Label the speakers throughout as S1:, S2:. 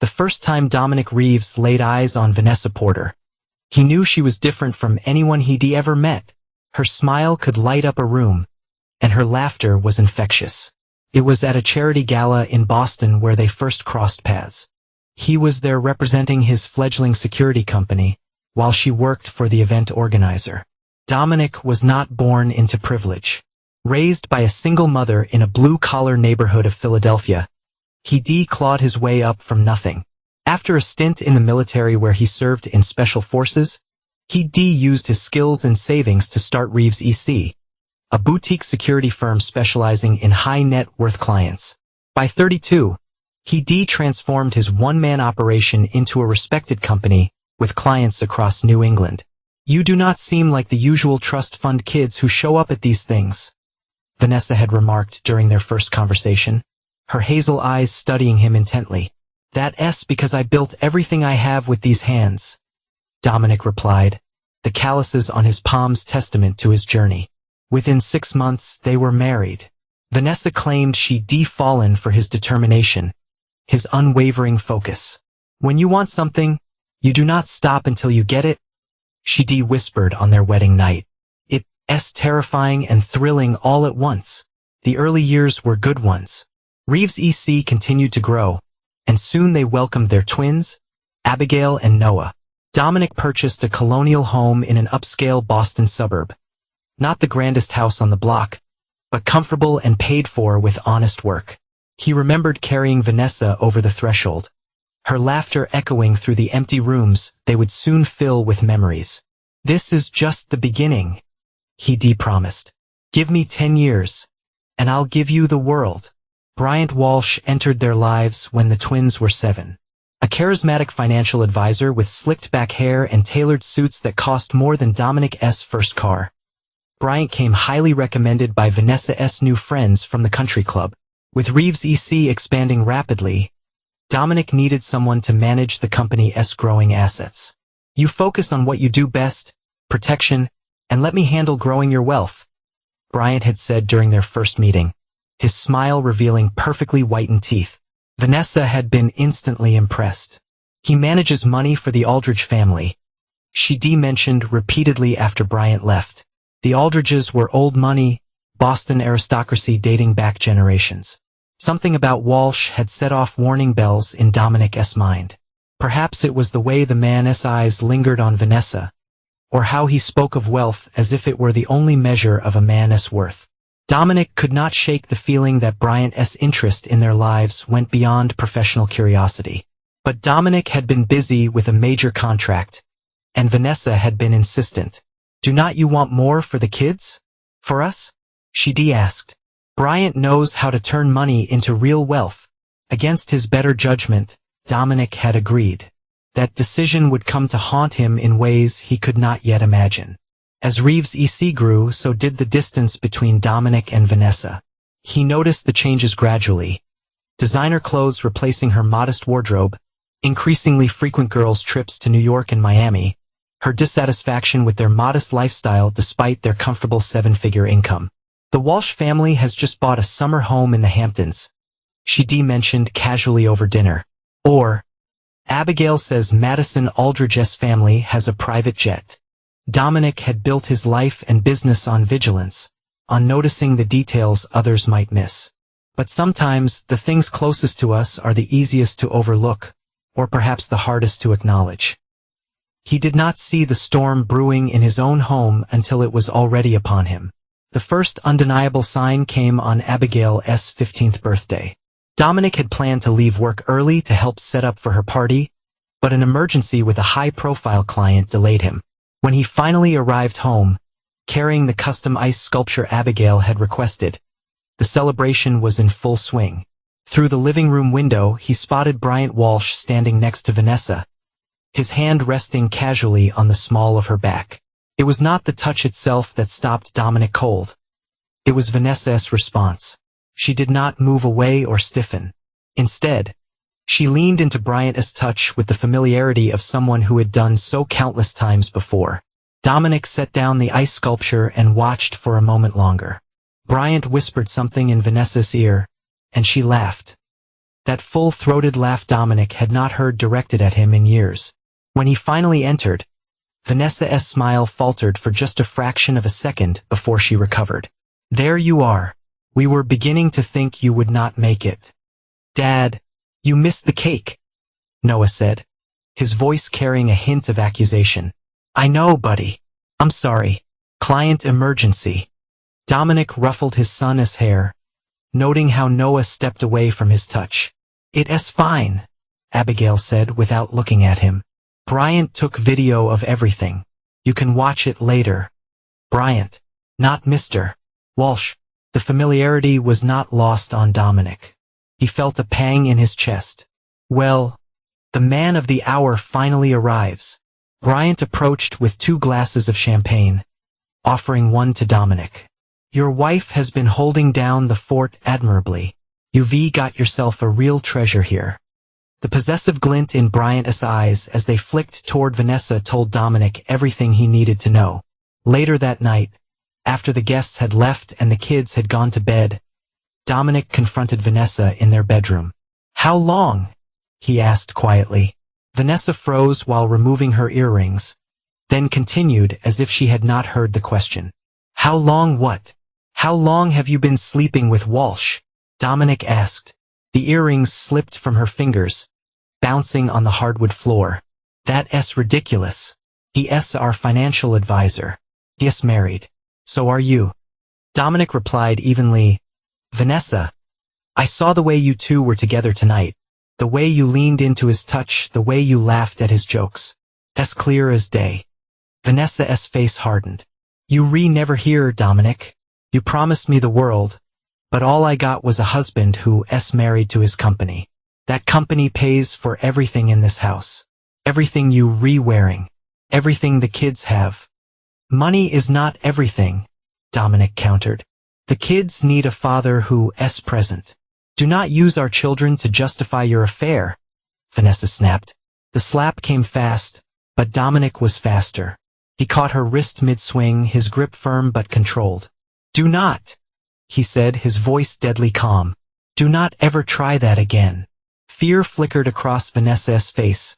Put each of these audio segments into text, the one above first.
S1: The first time Dominic Reeves laid eyes on Vanessa Porter, he knew she was different from anyone he'd ever met. Her smile could light up a room, and her laughter was infectious. It was at a charity gala in Boston where they first crossed paths. He was there representing his fledgling security company, while she worked for the event organizer. Dominic was not born into privilege. Raised by a single mother in a blue-collar neighborhood of Philadelphia, he clawed his way up from nothing. After a stint in the military where he served in special forces, he used his skills and savings to start Reeves EC, a boutique security firm specializing in high-net-worth clients. By 32, he transformed his one-man operation into a respected company with clients across New England. "You do not seem like the usual trust fund kids who show up at these things," Vanessa had remarked during their first conversation, her hazel eyes studying him intently. "That's because I built everything I have with these hands," Dominic replied, the calluses on his palms testament to his journey. Within 6 months, they were married. Vanessa claimed she'd fallen for his determination, his unwavering focus. "When you want something, you do not stop until you get it," she whispered on their wedding night. "It's terrifying and thrilling all at once." The early years were good ones. Reeves EC continued to grow, and soon they welcomed their twins, Abigail and Noah. Dominic purchased a colonial home in an upscale Boston suburb. Not the grandest house on the block, but comfortable and paid for with honest work. He remembered carrying Vanessa over the threshold, her laughter echoing through the empty rooms they would soon fill with memories. "This is just the beginning," he promised. "Give me 10 years, and I'll give you the world." Bryant Walsh entered their lives when the twins were 7. A charismatic financial advisor with slicked-back hair and tailored suits that cost more than Dominic's first car. Bryant came highly recommended by Vanessa's new friends from the country club. With Reeves EC expanding rapidly, Dominic needed someone to manage the company's growing assets. "You focus on what you do best, protection, and let me handle growing your wealth," Bryant had said during their first meeting, his smile revealing perfectly whitened teeth. Vanessa had been instantly impressed. "He manages money for the Aldridge family," she mentioned repeatedly after Bryant left. The Aldridges were old money, Boston aristocracy dating back generations. Something about Walsh had set off warning bells in Dominic's mind. Perhaps it was the way the man's eyes lingered on Vanessa, or how he spoke of wealth as if it were the only measure of a man's worth. Dominic could not shake the feeling that Bryant's interest in their lives went beyond professional curiosity. But Dominic had been busy with a major contract, and Vanessa had been insistent. "Do not you want more for the kids? For us?" she asked. "Bryant knows how to turn money into real wealth." Against his better judgment, Dominic had agreed. That decision would come to haunt him in ways he could not yet imagine. As Reeves EC grew, so did the distance between Dominic and Vanessa. He noticed the changes gradually. Designer clothes replacing her modest wardrobe, increasingly frequent girls' trips to New York and Miami, her dissatisfaction with their modest lifestyle despite their comfortable 7-figure income. "The Walsh family has just bought a summer home in the Hamptons," she mentioned casually over dinner. Or, "Abigail says Madison Aldridge's family has a private jet." Dominic had built his life and business on vigilance, on noticing the details others might miss. But sometimes the things closest to us are the easiest to overlook, or perhaps the hardest to acknowledge. He did not see the storm brewing in his own home until it was already upon him. The first undeniable sign came on Abigail's 15th birthday. Dominic had planned to leave work early to help set up for her party, but an emergency with a high-profile client delayed him. When he finally arrived home, carrying the custom ice sculpture Abigail had requested, the celebration was in full swing. Through the living room window, he spotted Bryant Walsh standing next to Vanessa, his hand resting casually on the small of her back. It was not the touch itself that stopped Dominic cold. It was Vanessa's response. She did not move away or stiffen. Instead, she leaned into Bryant's touch with the familiarity of someone who had done so countless times before. Dominic set down the ice sculpture and watched for a moment longer. Bryant whispered something in Vanessa's ear, and she laughed. that full-throated laugh Dominic had not heard directed at him in years. When he finally entered, Vanessa's smile faltered for just a fraction of a second before she recovered. "There you are. We were beginning to think you would not make it." "Dad, you missed the cake," Noah said, his voice carrying a hint of accusation. "I know, buddy. I'm sorry. Client emergency." Dominic ruffled his son's hair, noting how Noah stepped away from his touch. "It's fine," Abigail said without looking at him. "Bryant took video of everything. You can watch it later." Bryant, not Mr. Walsh. The familiarity was not lost on Dominic. He felt a pang in his chest. Well, the man of the hour finally arrives. Bryant approached with 2 glasses of champagne, offering one to Dominic. "Your wife has been holding down the fort admirably. You've got yourself a real treasure here." The possessive glint in Bryant's eyes as they flicked toward Vanessa told Dominic everything he needed to know. Later that night, after the guests had left and the kids had gone to bed, Dominic confronted Vanessa in their bedroom. "How long?" he asked quietly. Vanessa froze while removing her earrings, then continued as if she had not heard the question. "How long what? How long have you been sleeping with Walsh?" Dominic asked. The earrings slipped from her fingers, bouncing on the hardwood floor. "That's ridiculous. He's our financial advisor. He's married. So are you." Dominic replied evenly, "Vanessa, I saw the way you two were together tonight. The way you leaned into his touch, the way you laughed at his jokes. As clear as day." Vanessa's face hardened. "You never hear, Dominic. You promised me the world, but all I got was a husband who's married to his company. That company pays for everything in this house. Everything you wearing. Everything the kids have." "Money is not everything," Dominic countered. "The kids need a father who's present. Do not use our children to justify your affair," Vanessa snapped. The slap came fast, but Dominic was faster. He caught her wrist mid-swing, his grip firm but controlled. "Do not," he said, his voice deadly calm. "Do not ever try that again." Fear flickered across Vanessa's face,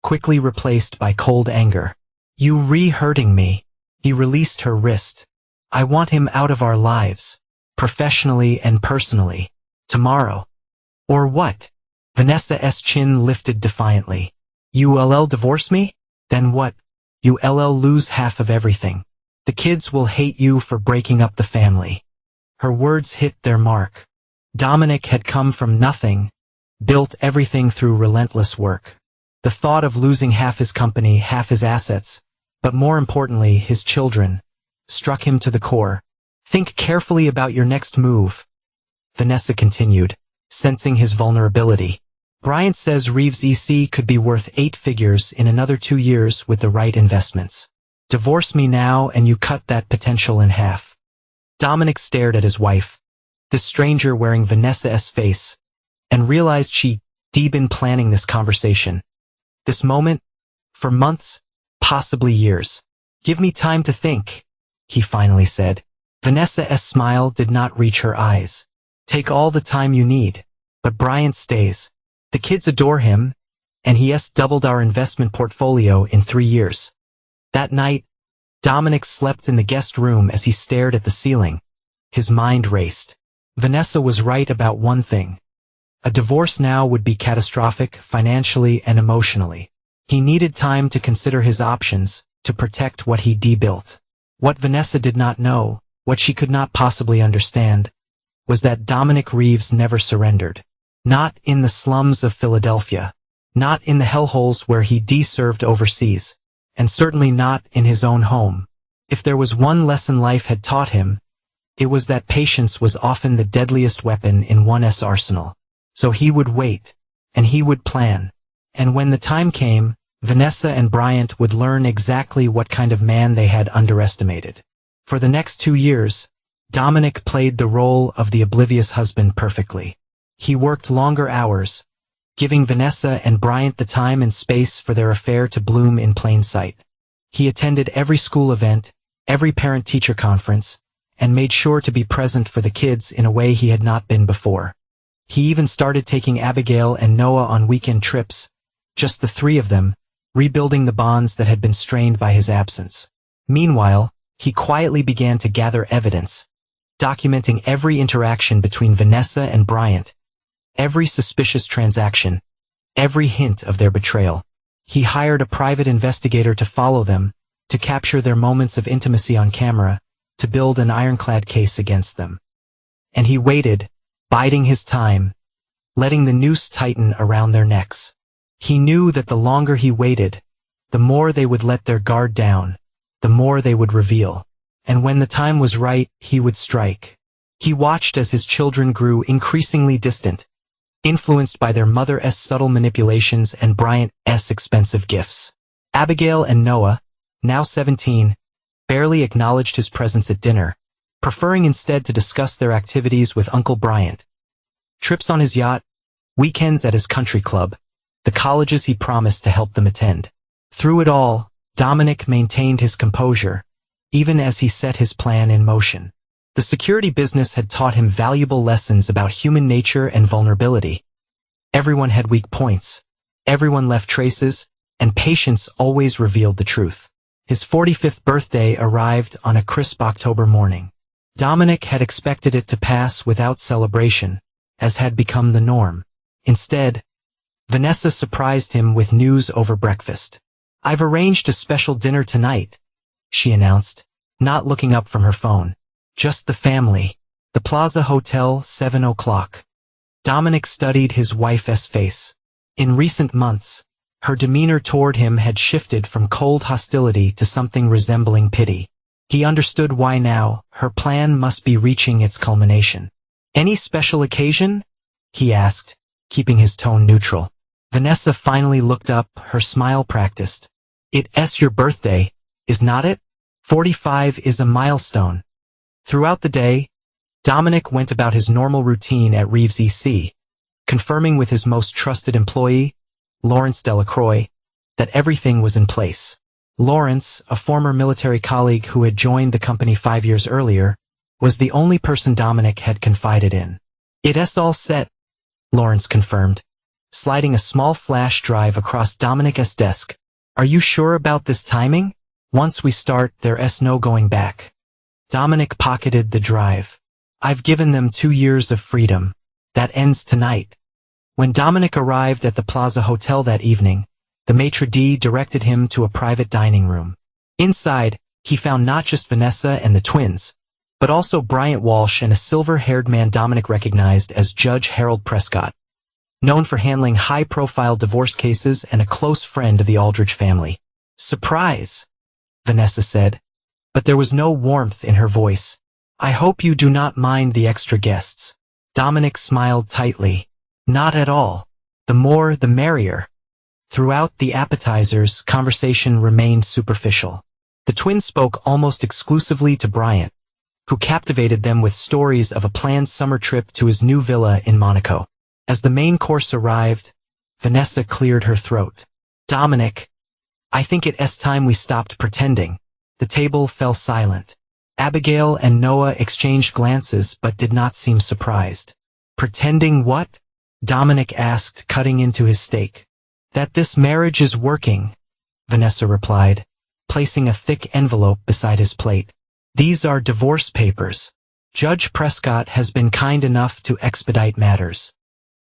S1: quickly replaced by cold anger. "You hurting me." He released her wrist. "I want him out of our lives, professionally and personally. Tomorrow." "Or what?" Vanessa's chin lifted defiantly. "You'll divorce me? Then what? You'll lose half of everything. The kids will hate you for breaking up the family." Her words hit their mark. Dominic had come from nothing, built everything through relentless work. The thought of losing half his company, half his assets, but more importantly, his children, struck him to the core. "Think carefully about your next move," Vanessa continued, sensing his vulnerability. "Bryant says Reeves EC could be worth 8 figures in another 2 years with the right investments. Divorce me now and you cut that potential in half." Dominic stared at his wife, the stranger wearing Vanessa's face, and realized she'd been planning this conversation. This moment, for months, possibly years. "Give me time to think," he finally said. Vanessa's smile did not reach her eyes. "Take all the time you need, but Bryant stays. The kids adore him, and he's doubled our investment portfolio in 3 years." That night, Dominic slept in the guest room as he stared at the ceiling. His mind raced. Vanessa was right about one thing. A divorce now would be catastrophic financially and emotionally. He needed time to consider his options, to protect what he built. What Vanessa did not know, what she could not possibly understand, was that Dominic Reeves never surrendered. Not in the slums of Philadelphia, not in the hellholes where he served overseas, and certainly not in his own home. If there was one lesson life had taught him, it was that patience was often the deadliest weapon in one's arsenal. So he would wait, and he would plan. And when the time came, Vanessa and Bryant would learn exactly what kind of man they had underestimated. For the next 2 years, Dominic played the role of the oblivious husband perfectly. He worked longer hours, giving Vanessa and Bryant the time and space for their affair to bloom in plain sight. He attended every school event, every parent-teacher conference, and made sure to be present for the kids in a way he had not been before. He even started taking Abigail and Noah on weekend trips, just the three of them, rebuilding the bonds that had been strained by his absence. Meanwhile, he quietly began to gather evidence, documenting every interaction between Vanessa and Bryant, every suspicious transaction, every hint of their betrayal. He hired a private investigator to follow them, to capture their moments of intimacy on camera, to build an ironclad case against them. And he waited, biding his time, letting the noose tighten around their necks. He knew that the longer he waited, the more they would let their guard down, the more they would reveal. And when the time was right, he would strike. He watched as his children grew increasingly distant, influenced by their mother's subtle manipulations and Bryant's expensive gifts. Abigail and Noah, now 17, barely acknowledged his presence at dinner, preferring instead to discuss their activities with Uncle Bryant. Trips on his yacht, weekends at his country club, the colleges he promised to help them attend. Through it all, Dominic maintained his composure, even as he set his plan in motion. The security business had taught him valuable lessons about human nature and vulnerability. Everyone had weak points, everyone left traces, and patience always revealed the truth. His 45th birthday arrived on a crisp October morning. Dominic had expected it to pass without celebration, as had become the norm. Instead, Vanessa surprised him with news over breakfast. "I've arranged a special dinner tonight," she announced, not looking up from her phone. "Just the family. The Plaza Hotel, 7 o'clock. Dominic studied his wife's face. In recent months, her demeanor toward him had shifted from cold hostility to something resembling pity. He understood why now. Her plan must be reaching its culmination. "Any special occasion?" he asked, keeping his tone neutral. Vanessa finally looked up, her smile practiced. "It's your birthday, is not it? 45 is a milestone." Throughout the day, Dominic went about his normal routine at Reeves EC, confirming with his most trusted employee, Lawrence Delacroix, that everything was in place. Lawrence, a former military colleague who had joined the company 5 years earlier, was the only person Dominic had confided in. "It's all set," Lawrence confirmed, sliding a small flash drive across Dominic's desk. "Are you sure about this timing? Once we start, there's no going back." Dominic pocketed the drive. "I've given them 2 years of freedom. That ends tonight." When Dominic arrived at the Plaza Hotel that evening, the maitre d' directed him to a private dining room. Inside, he found not just Vanessa and the twins, but also Bryant Walsh and a silver-haired man Dominic recognized as Judge Harold Prescott, known for handling high-profile divorce cases and a close friend of the Aldridge family. "Surprise," Vanessa said, but there was no warmth in her voice. "I hope you do not mind the extra guests." Dominic smiled tightly. "Not at all. The more, the merrier." Throughout the appetizers, conversation remained superficial. The twins spoke almost exclusively to Bryant, who captivated them with stories of a planned summer trip to his new villa in Monaco. As the main course arrived, Vanessa cleared her throat. "Dominic, I think it's time we stopped pretending." The table fell silent. Abigail and Noah exchanged glances but did not seem surprised. "Pretending what?" Dominic asked, cutting into his steak. "That this marriage is working," Vanessa replied, placing a thick envelope beside his plate. "These are divorce papers. Judge Prescott has been kind enough to expedite matters."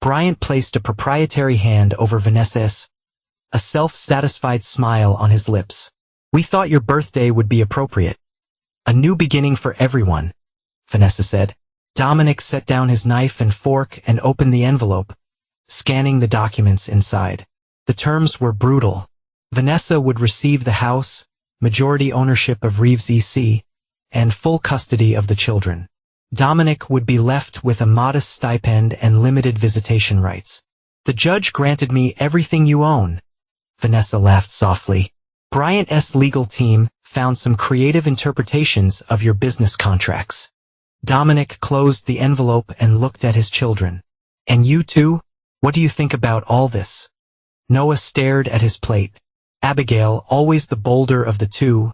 S1: Bryant placed a proprietary hand over Vanessa's, a self-satisfied smile on his lips. "We thought your birthday would be appropriate. A new beginning for everyone," Vanessa said. Dominic set down his knife and fork and opened the envelope, scanning the documents inside. The terms were brutal. Vanessa would receive the house, majority ownership of Reeves EC, and full custody of the children. Dominic would be left with a modest stipend and limited visitation rights. "The judge granted me everything you own," Vanessa laughed softly. "Bryant's legal team found some creative interpretations of your business contracts." Dominic closed the envelope and looked at his children. "And you two? What do you think about all this?" Noah stared at his plate. Abigail, always the bolder of the two,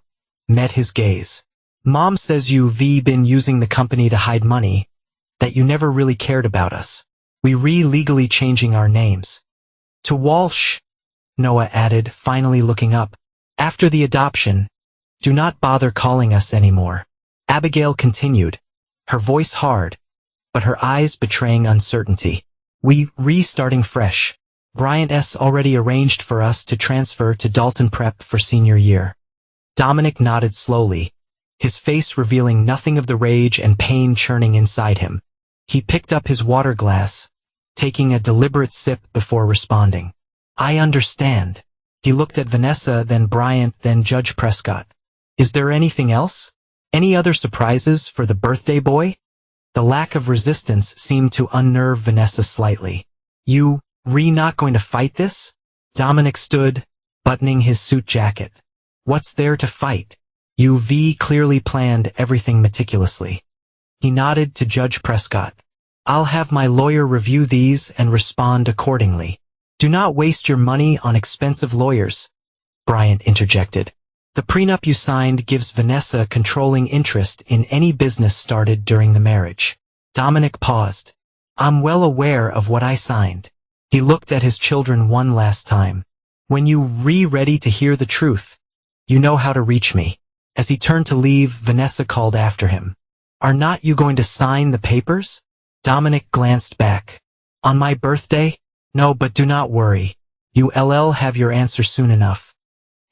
S1: met his gaze. "Mom says you've been using the company to hide money, that you never really cared about us." We legally changing our names. To Walsh, Noah added, finally looking up. After the adoption, do not bother calling us anymore. Abigail continued, her voice hard, but her eyes betraying uncertainty. We restarting fresh. Bryant's already arranged for us to transfer to Dalton Prep for senior year. Dominic nodded slowly, his face revealing nothing of the rage and pain churning inside him. He picked up his water glass, taking a deliberate sip before responding. I understand. He looked at Vanessa, then Bryant, then Judge Prescott. Is there anything else? Any other surprises for the birthday boy? The lack of resistance seemed to unnerve Vanessa slightly. You not going to fight this? Dominic stood, buttoning his suit jacket. What's there to fight? You clearly planned everything meticulously. He nodded to Judge Prescott. I'll have my lawyer review these and respond accordingly. Do not waste your money on expensive lawyers, Bryant interjected. The prenup you signed gives Vanessa controlling interest in any business started during the marriage. Dominic paused. I'm well aware of what I signed. He looked at his children one last time. When you ready to hear the truth, you know how to reach me. As he turned to leave, Vanessa called after him. Are not you going to sign the papers? Dominic glanced back. On my birthday? No, but do not worry. You'll have your answer soon enough.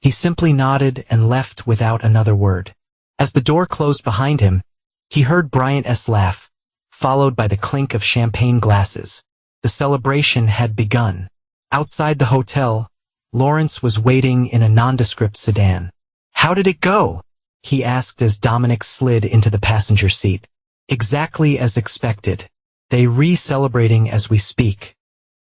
S1: He simply nodded and left without another word. As the door closed behind him, he heard Bryant's laugh, followed by the clink of champagne glasses. The celebration had begun. Outside the hotel, Lawrence was waiting in a nondescript sedan. How did it go? He asked as Dominic slid into the passenger seat. Exactly as expected. They celebrating as we speak.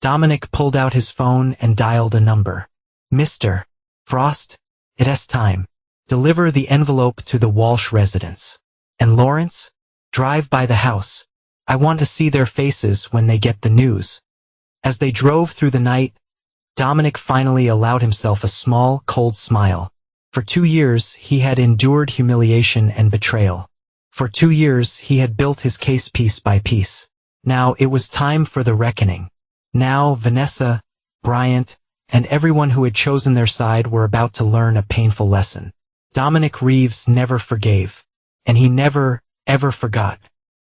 S1: Dominic pulled out his phone and dialed a number. Mr. Frost, it's time. Deliver the envelope to the Walsh residence. And Lawrence, drive by the house. I want to see their faces when they get the news. As they drove through the night, Dominic finally allowed himself a small, cold smile. For 2 years, he had endured humiliation and betrayal. For 2 years, he had built his case piece by piece. Now it was time for the reckoning. Now Vanessa, Bryant, and everyone who had chosen their side were about to learn a painful lesson. Dominic Reeves never forgave. And he never, ever forgot.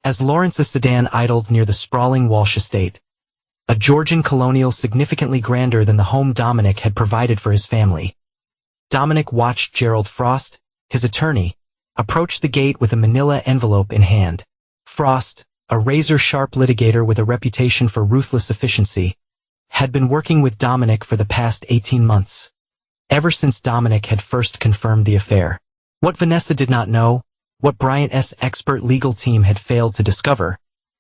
S1: As Lawrence's sedan idled near the sprawling Walsh estate, a Georgian colonial significantly grander than the home Dominic had provided for his family, Dominic watched Gerald Frost, his attorney, approach the gate with a manila envelope in hand. Frost, a razor-sharp litigator with a reputation for ruthless efficiency, had been working with Dominic for the past 18 months, ever since Dominic had first confirmed the affair. What Vanessa did not know, what Bryant's expert legal team had failed to discover,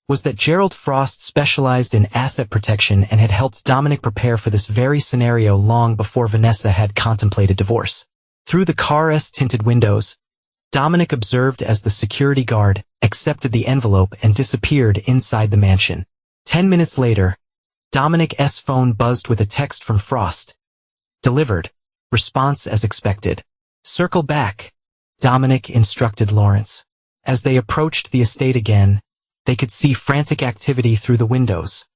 S1: was that Gerald Frost specialized in asset protection and had helped Dominic prepare for this very scenario long before Vanessa had contemplated divorce. Through the car's tinted windows, Dominic observed as the security guard accepted the envelope and disappeared inside the mansion. 10 minutes later, Dominic's phone buzzed with a text from Frost. Delivered. Response as expected. Circle back, Dominic instructed Lawrence. As they approached the estate again, they could see frantic activity through the windows.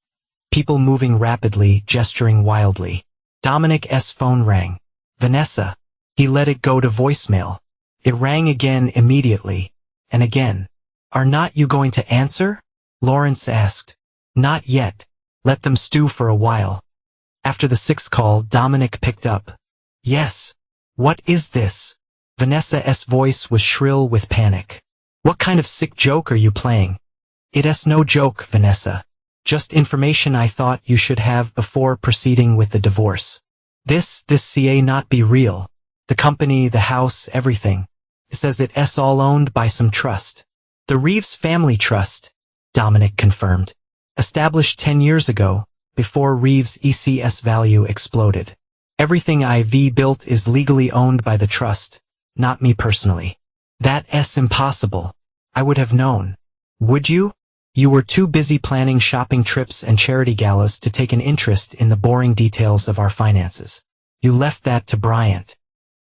S1: People moving rapidly, gesturing wildly. Dominic's phone rang. Vanessa. He let it go to voicemail. It rang again immediately. And again. Are not you going to answer? Lawrence asked. Not yet. Let them stew for a while. After the 6th call, Dominic picked up. Yes. What is this? Vanessa's voice was shrill with panic. What kind of sick joke are you playing? It's no joke, Vanessa. Just information I thought you should have before proceeding with the divorce. This ca not be real. The company, the house, everything. It says it's all owned by some trust. The Reeves Family Trust, Dominic confirmed. Established 10 years ago, before Reeves' ECS value exploded. Everything I've built is legally owned by the trust, not me personally. That's impossible. I would have known. Would you? You were too busy planning shopping trips and charity galas to take an interest in the boring details of our finances. You left that to Bryant.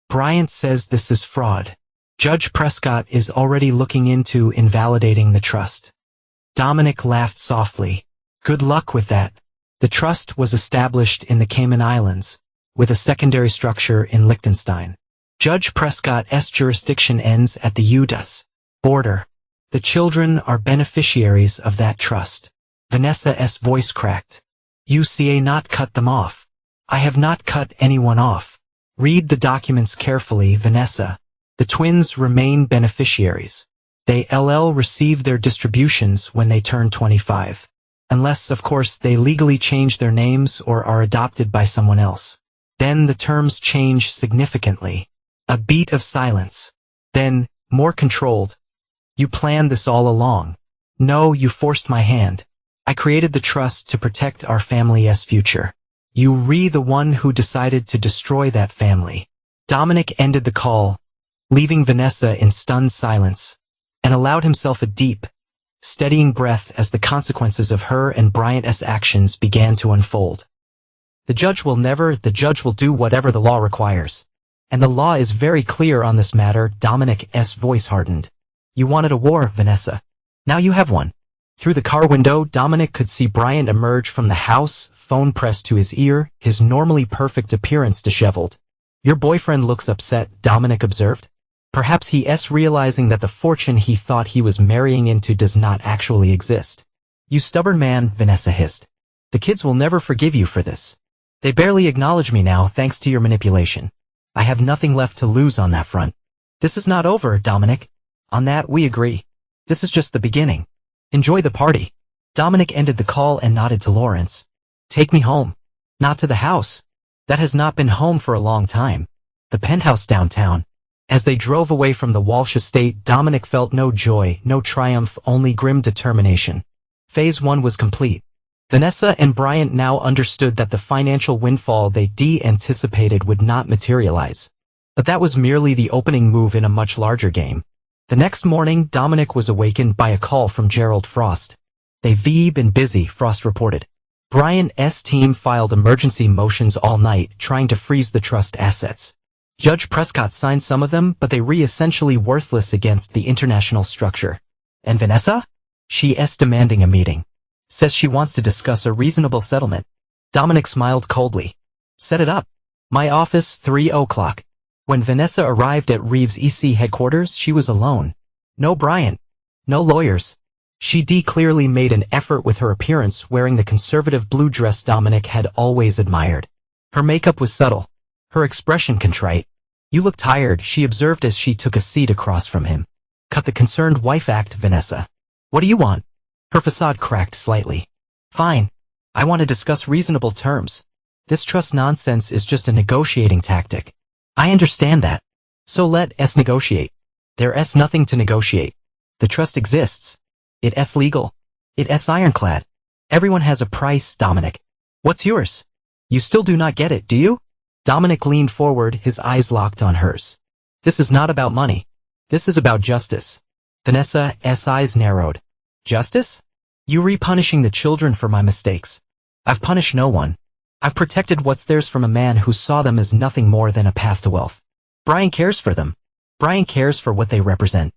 S1: Bryant says this is fraud. Judge Prescott is already looking into invalidating the trust. Dominic laughed softly. Good luck with that. The trust was established in the Cayman Islands, with a secondary structure in Liechtenstein. Judge Prescott's jurisdiction ends at the U.S. border. The children are beneficiaries of that trust. Vanessa's voice cracked. You ca not cut them off. I have not cut anyone off. Read the documents carefully, Vanessa. The twins remain beneficiaries. They'll receive their distributions when they turn 25. Unless, of course, they legally change their names or are adopted by someone else. Then the terms change significantly. A beat of silence. Then, more controlled. You planned this all along. No, you forced my hand. I created the trust to protect our family's future. You were the one who decided to destroy that family. Dominic ended the call, leaving Vanessa in stunned silence, and allowed himself a deep, steadying breath as the consequences of her and Bryant's actions began to unfold. The judge will do whatever the law requires. And the law is very clear on this matter. Dominic's voice hardened. You wanted a war, Vanessa. Now you have one. Through the car window, Dominic could see Bryant emerge from the house, phone pressed to his ear, his normally perfect appearance disheveled. Your boyfriend looks upset, Dominic observed. Perhaps he's realizing that the fortune he thought he was marrying into does not actually exist. You stubborn man, Vanessa hissed. The kids will never forgive you for this. They barely acknowledge me now thanks to your manipulation. I have nothing left to lose on that front. This is not over, Dominic. On that we agree. This is just the beginning. Enjoy the party. Dominic ended the call and nodded to Lawrence. Take me home. Not to the house. That has not been home for a long time. The penthouse downtown. As they drove away from the Walsh estate, Dominic felt no joy, no triumph, only grim determination. Phase 1 was complete. Vanessa and Bryant now understood that the financial windfall they anticipated would not materialize. But that was merely the opening move in a much larger game. The next morning, Dominic was awakened by a call from Gerald Frost. They've been busy, Frost reported. Bryant's team filed emergency motions all night, trying to freeze the trust assets. Judge Prescott signed some of them, but they were essentially worthless against the international structure. And Vanessa? She's demanding a meeting. Says she wants to discuss a reasonable settlement. Dominic smiled coldly. Set it up. My office, 3 o'clock. When Vanessa arrived at Reeves EC headquarters, she was alone. No Bryant. No lawyers. She clearly made an effort with her appearance, wearing the conservative blue dress Dominic had always admired. Her makeup was subtle. Her expression contrite. You look tired, she observed as she took a seat across from him. Cut the concerned wife act, Vanessa. What do you want? Her facade cracked slightly. Fine. I want to discuss reasonable terms. This trust nonsense is just a negotiating tactic. I understand that. So let's negotiate. There's nothing to negotiate. The trust exists. It's legal. It's ironclad. Everyone has a price, Dominic. What's yours? You still do not get it, do you? Dominic leaned forward, his eyes locked on hers. This is not about money. This is about justice. Vanessa's eyes narrowed. Justice? You punishing the children for my mistakes. I've punished no one. I've protected what's theirs from a man who saw them as nothing more than a path to wealth. Brian cares for them. Brian cares for what they represent.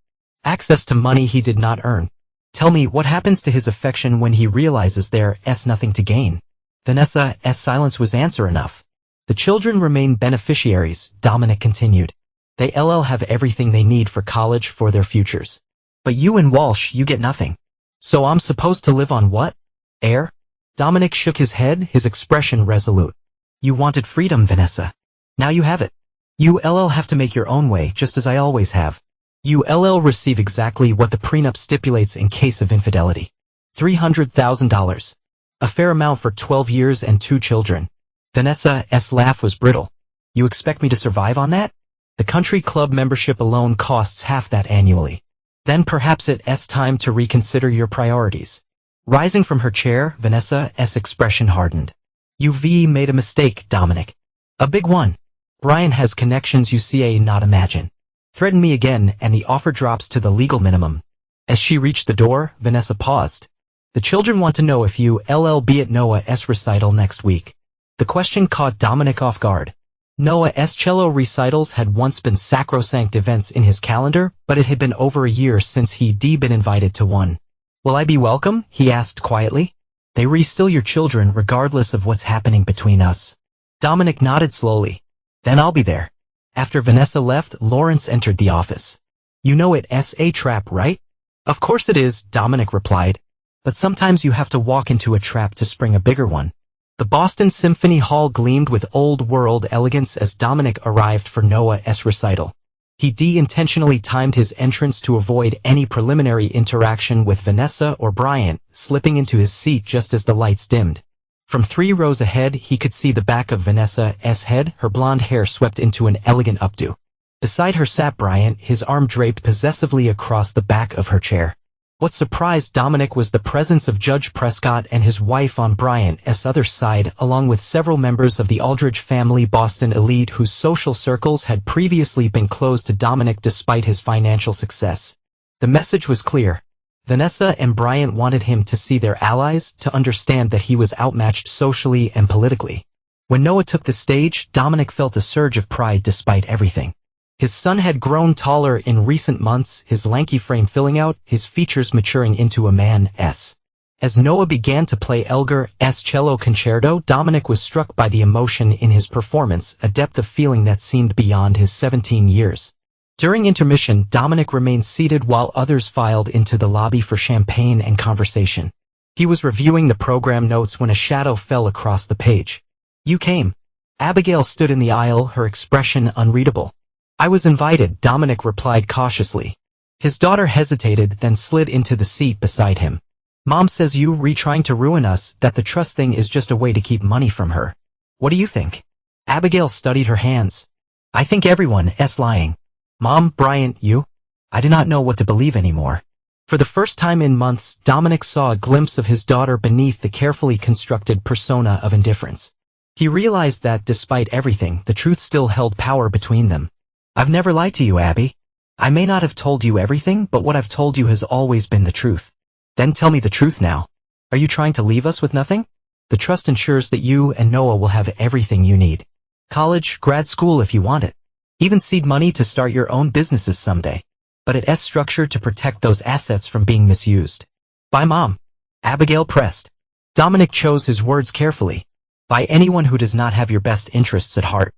S1: Access to money he did not earn. Tell me, what happens to his affection when he realizes there's nothing to gain? Vanessa's silence was answer enough. The children remain beneficiaries, Dominic continued. They'll have everything they need for college, for their futures. But you and Walsh, you get nothing. So I'm supposed to live on what? Air? Dominic shook his head, his expression resolute. You wanted freedom, Vanessa. Now you have it. You'll have to make your own way, just as I always have. You'll receive exactly what the prenup stipulates in case of infidelity. $300,000. A fair amount for 12 years and 2 children. Vanessa's laugh was brittle. You expect me to survive on that? The country club membership alone costs half that annually. Then perhaps it's time to reconsider your priorities. Rising from her chair, Vanessa's expression hardened. You've made a mistake, Dominic. A big one. Brian has connections you not imagine. Threaten me again and the offer drops to the legal minimum. As she reached the door, Vanessa paused. The children want to know if you'll be at Noah's recital next week. The question caught Dominic off guard. Noah's cello recitals had once been sacrosanct events in his calendar, but it had been over a year since he'd been invited to one. Will I be welcome? He asked quietly. They re-still your children regardless of what's happening between us. Dominic nodded slowly. Then I'll be there. After Vanessa left, Lawrence entered the office. You know it's a trap, right? Of course it is, Dominic replied. But sometimes you have to walk into a trap to spring a bigger one. The Boston Symphony Hall gleamed with old-world elegance as Dominic arrived for Noah's recital. He intentionally timed his entrance to avoid any preliminary interaction with Vanessa or Brian, slipping into his seat just as the lights dimmed. From 3 rows ahead, he could see the back of Vanessa's head, her blonde hair swept into an elegant updo. Beside her sat Brian, his arm draped possessively across the back of her chair. What surprised Dominic was the presence of Judge Prescott and his wife on Brian's other side, along with several members of the Aldridge family Boston elite whose social circles had previously been closed to Dominic despite his financial success. The message was clear. Vanessa and Brian wanted him to see their allies, to understand that he was outmatched socially and politically. When Noah took the stage, Dominic felt a surge of pride despite everything. His son had grown taller in recent months, his lanky frame filling out, his features maturing into a man's. As Noah began to play Elgar's cello concerto, Dominic was struck by the emotion in his performance, a depth of feeling that seemed beyond his 17 years. During intermission, Dominic remained seated while others filed into the lobby for champagne and conversation. He was reviewing the program notes when a shadow fell across the page. You came. Abigail stood in the aisle, her expression unreadable. I was invited, Dominic replied cautiously. His daughter hesitated, then slid into the seat beside him. Mom says you trying to ruin us, that the trust thing is just a way to keep money from her. What do you think? Abigail studied her hands. I think everyone's lying. Mom, Brian, you? I do not know what to believe anymore. For the first time in months, Dominic saw a glimpse of his daughter beneath the carefully constructed persona of indifference. He realized that, despite everything, the truth still held power between them. I've never lied to you, Abby. I may not have told you everything, but what I've told you has always been the truth. Then tell me the truth now. Are you trying to leave us with nothing? The trust ensures that you and Noah will have everything you need. College, grad school if you want it. Even seed money to start your own businesses someday. But it's structured to protect those assets from being misused. By Mom. Abigail pressed. Dominic chose his words carefully. By anyone who does not have your best interests at heart.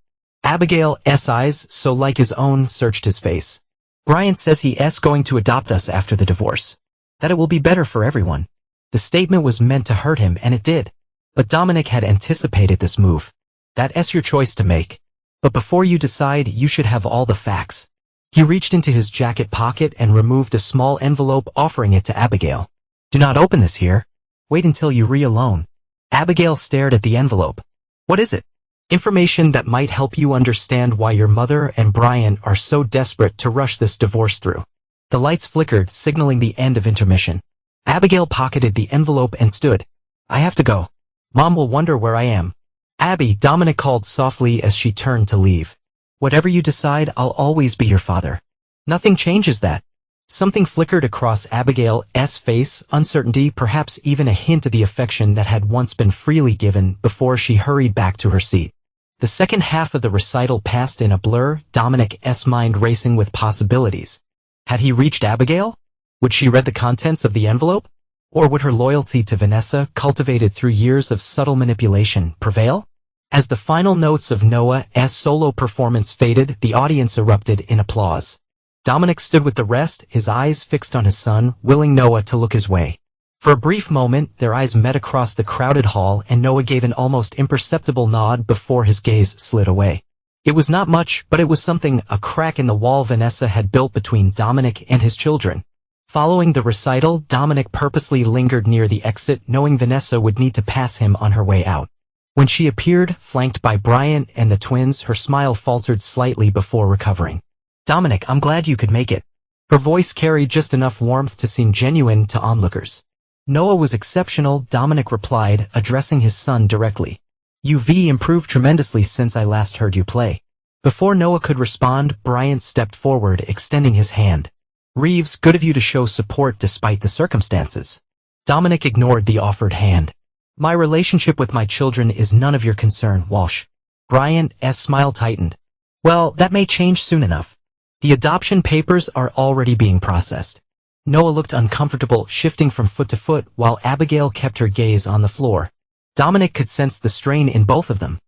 S1: Abigail's eyes, so like his own, searched his face. Brian says he's going to adopt us after the divorce. That it will be better for everyone. The statement was meant to hurt him, and it did. But Dominic had anticipated this move. That's your choice to make. But before you decide, you should have all the facts. He reached into his jacket pocket and removed a small envelope, offering it to Abigail. Do not open this here. Wait until you alone. Abigail stared at the envelope. What is it? Information that might help you understand why your mother and Brian are so desperate to rush this divorce through. The lights flickered, signaling the end of intermission. Abigail pocketed the envelope and stood. I have to go. Mom will wonder where I am. Abby, Dominic called softly as she turned to leave. Whatever you decide, I'll always be your father. Nothing changes that. Something flickered across Abigail's face, uncertainty, perhaps even a hint of the affection that had once been freely given, before she hurried back to her seat. The second half of the recital passed in a blur, Dominic's mind racing with possibilities. Had he reached Abigail? Would she read the contents of the envelope? Or would her loyalty to Vanessa, cultivated through years of subtle manipulation, prevail? As the final notes of Noah's solo performance faded, the audience erupted in applause. Dominic stood with the rest, his eyes fixed on his son, willing Noah to look his way. For a brief moment, their eyes met across the crowded hall, and Noah gave an almost imperceptible nod before his gaze slid away. It was not much, but it was something, a crack in the wall Vanessa had built between Dominic and his children. Following the recital, Dominic purposely lingered near the exit, knowing Vanessa would need to pass him on her way out. When she appeared, flanked by Brian and the twins, her smile faltered slightly before recovering. Dominic, I'm glad you could make it. Her voice carried just enough warmth to seem genuine to onlookers. Noah was exceptional, Dominic replied, addressing his son directly. You've improved tremendously since I last heard you play. Before Noah could respond, Brian stepped forward, extending his hand. Reeves, good of you to show support despite the circumstances. Dominic ignored the offered hand. My relationship with my children is none of your concern, Walsh. Brian's smile tightened. Well, that may change soon enough. The adoption papers are already being processed. Noah looked uncomfortable, shifting from foot to foot, while Abigail kept her gaze on the floor. Dominic could sense the strain in both of them.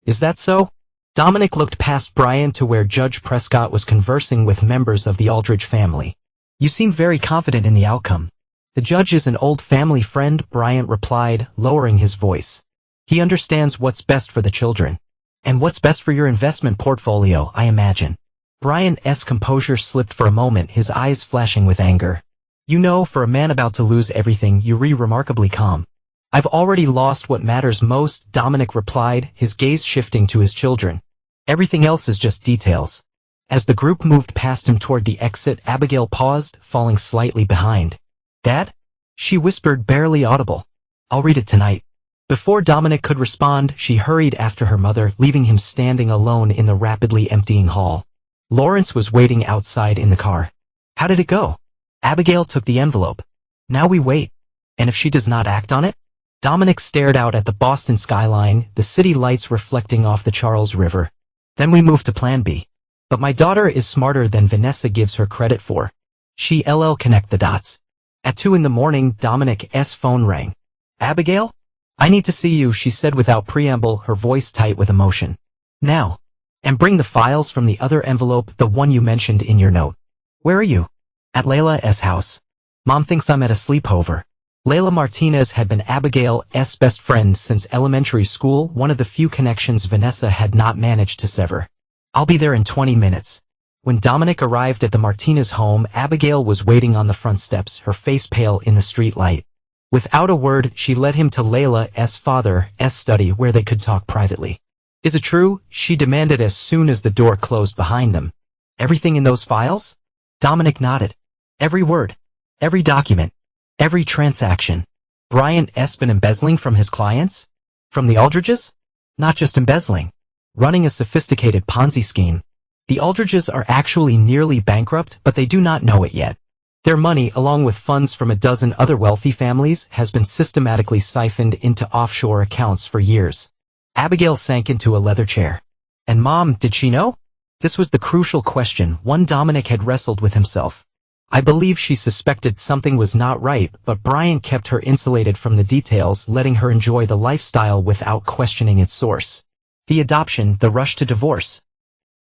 S1: Is that so? Dominic looked past Brian to where Judge Prescott was conversing with members of the Aldridge family. You seem very confident in the outcome. The judge is an old family friend, Bryant replied, lowering his voice. He understands what's best for the children. And what's best for your investment portfolio, I imagine. Bryant's composure slipped for a moment, his eyes flashing with anger. You know, for a man about to lose everything, you're remarkably calm. I've already lost what matters most, Dominic replied, his gaze shifting to his children. Everything else is just details. As the group moved past him toward the exit, Abigail paused, falling slightly behind. Dad? She whispered, barely audible. I'll read it tonight. Before Dominic could respond, she hurried after her mother, leaving him standing alone in the rapidly emptying hall. Lawrence was waiting outside in the car. How did it go? Abigail took the envelope. Now we wait. And if she does not act on it? Dominic stared out at the Boston skyline, the city lights reflecting off the Charles River. Then we move to Plan B. But my daughter is smarter than Vanessa gives her credit for. She connect the dots. At 2 a.m, Dominic's phone rang. Abigail? I need to see you, she said without preamble, her voice tight with emotion. Now. And bring the files from the other envelope, the one you mentioned in your note. Where are you? At Layla's house. Mom thinks I'm at a sleepover. Layla Martinez had been Abigail's best friend since elementary school, one of the few connections Vanessa had not managed to sever. I'll be there in 20 minutes. When Dominic arrived at the Martinez home, Abigail was waiting on the front steps, her face pale in the street light. Without a word, she led him to Layla's father's study where they could talk privately. Is it true? She demanded as soon as the door closed behind them. Everything in those files? Dominic nodded. Every word. Every document. Every transaction. Bryant's been embezzling from his clients? From the Aldridges? Not just embezzling. Running a sophisticated Ponzi scheme. The Aldridges are actually nearly bankrupt, but they do not know it yet. Their money, along with funds from a dozen other wealthy families, has been systematically siphoned into offshore accounts for years. Abigail sank into a leather chair. And Mom, did she know? This was the crucial question, one Dominic had wrestled with himself. I believe she suspected something was not right, but Bryant kept her insulated from the details, letting her enjoy the lifestyle without questioning its source. The adoption, the rush to divorce.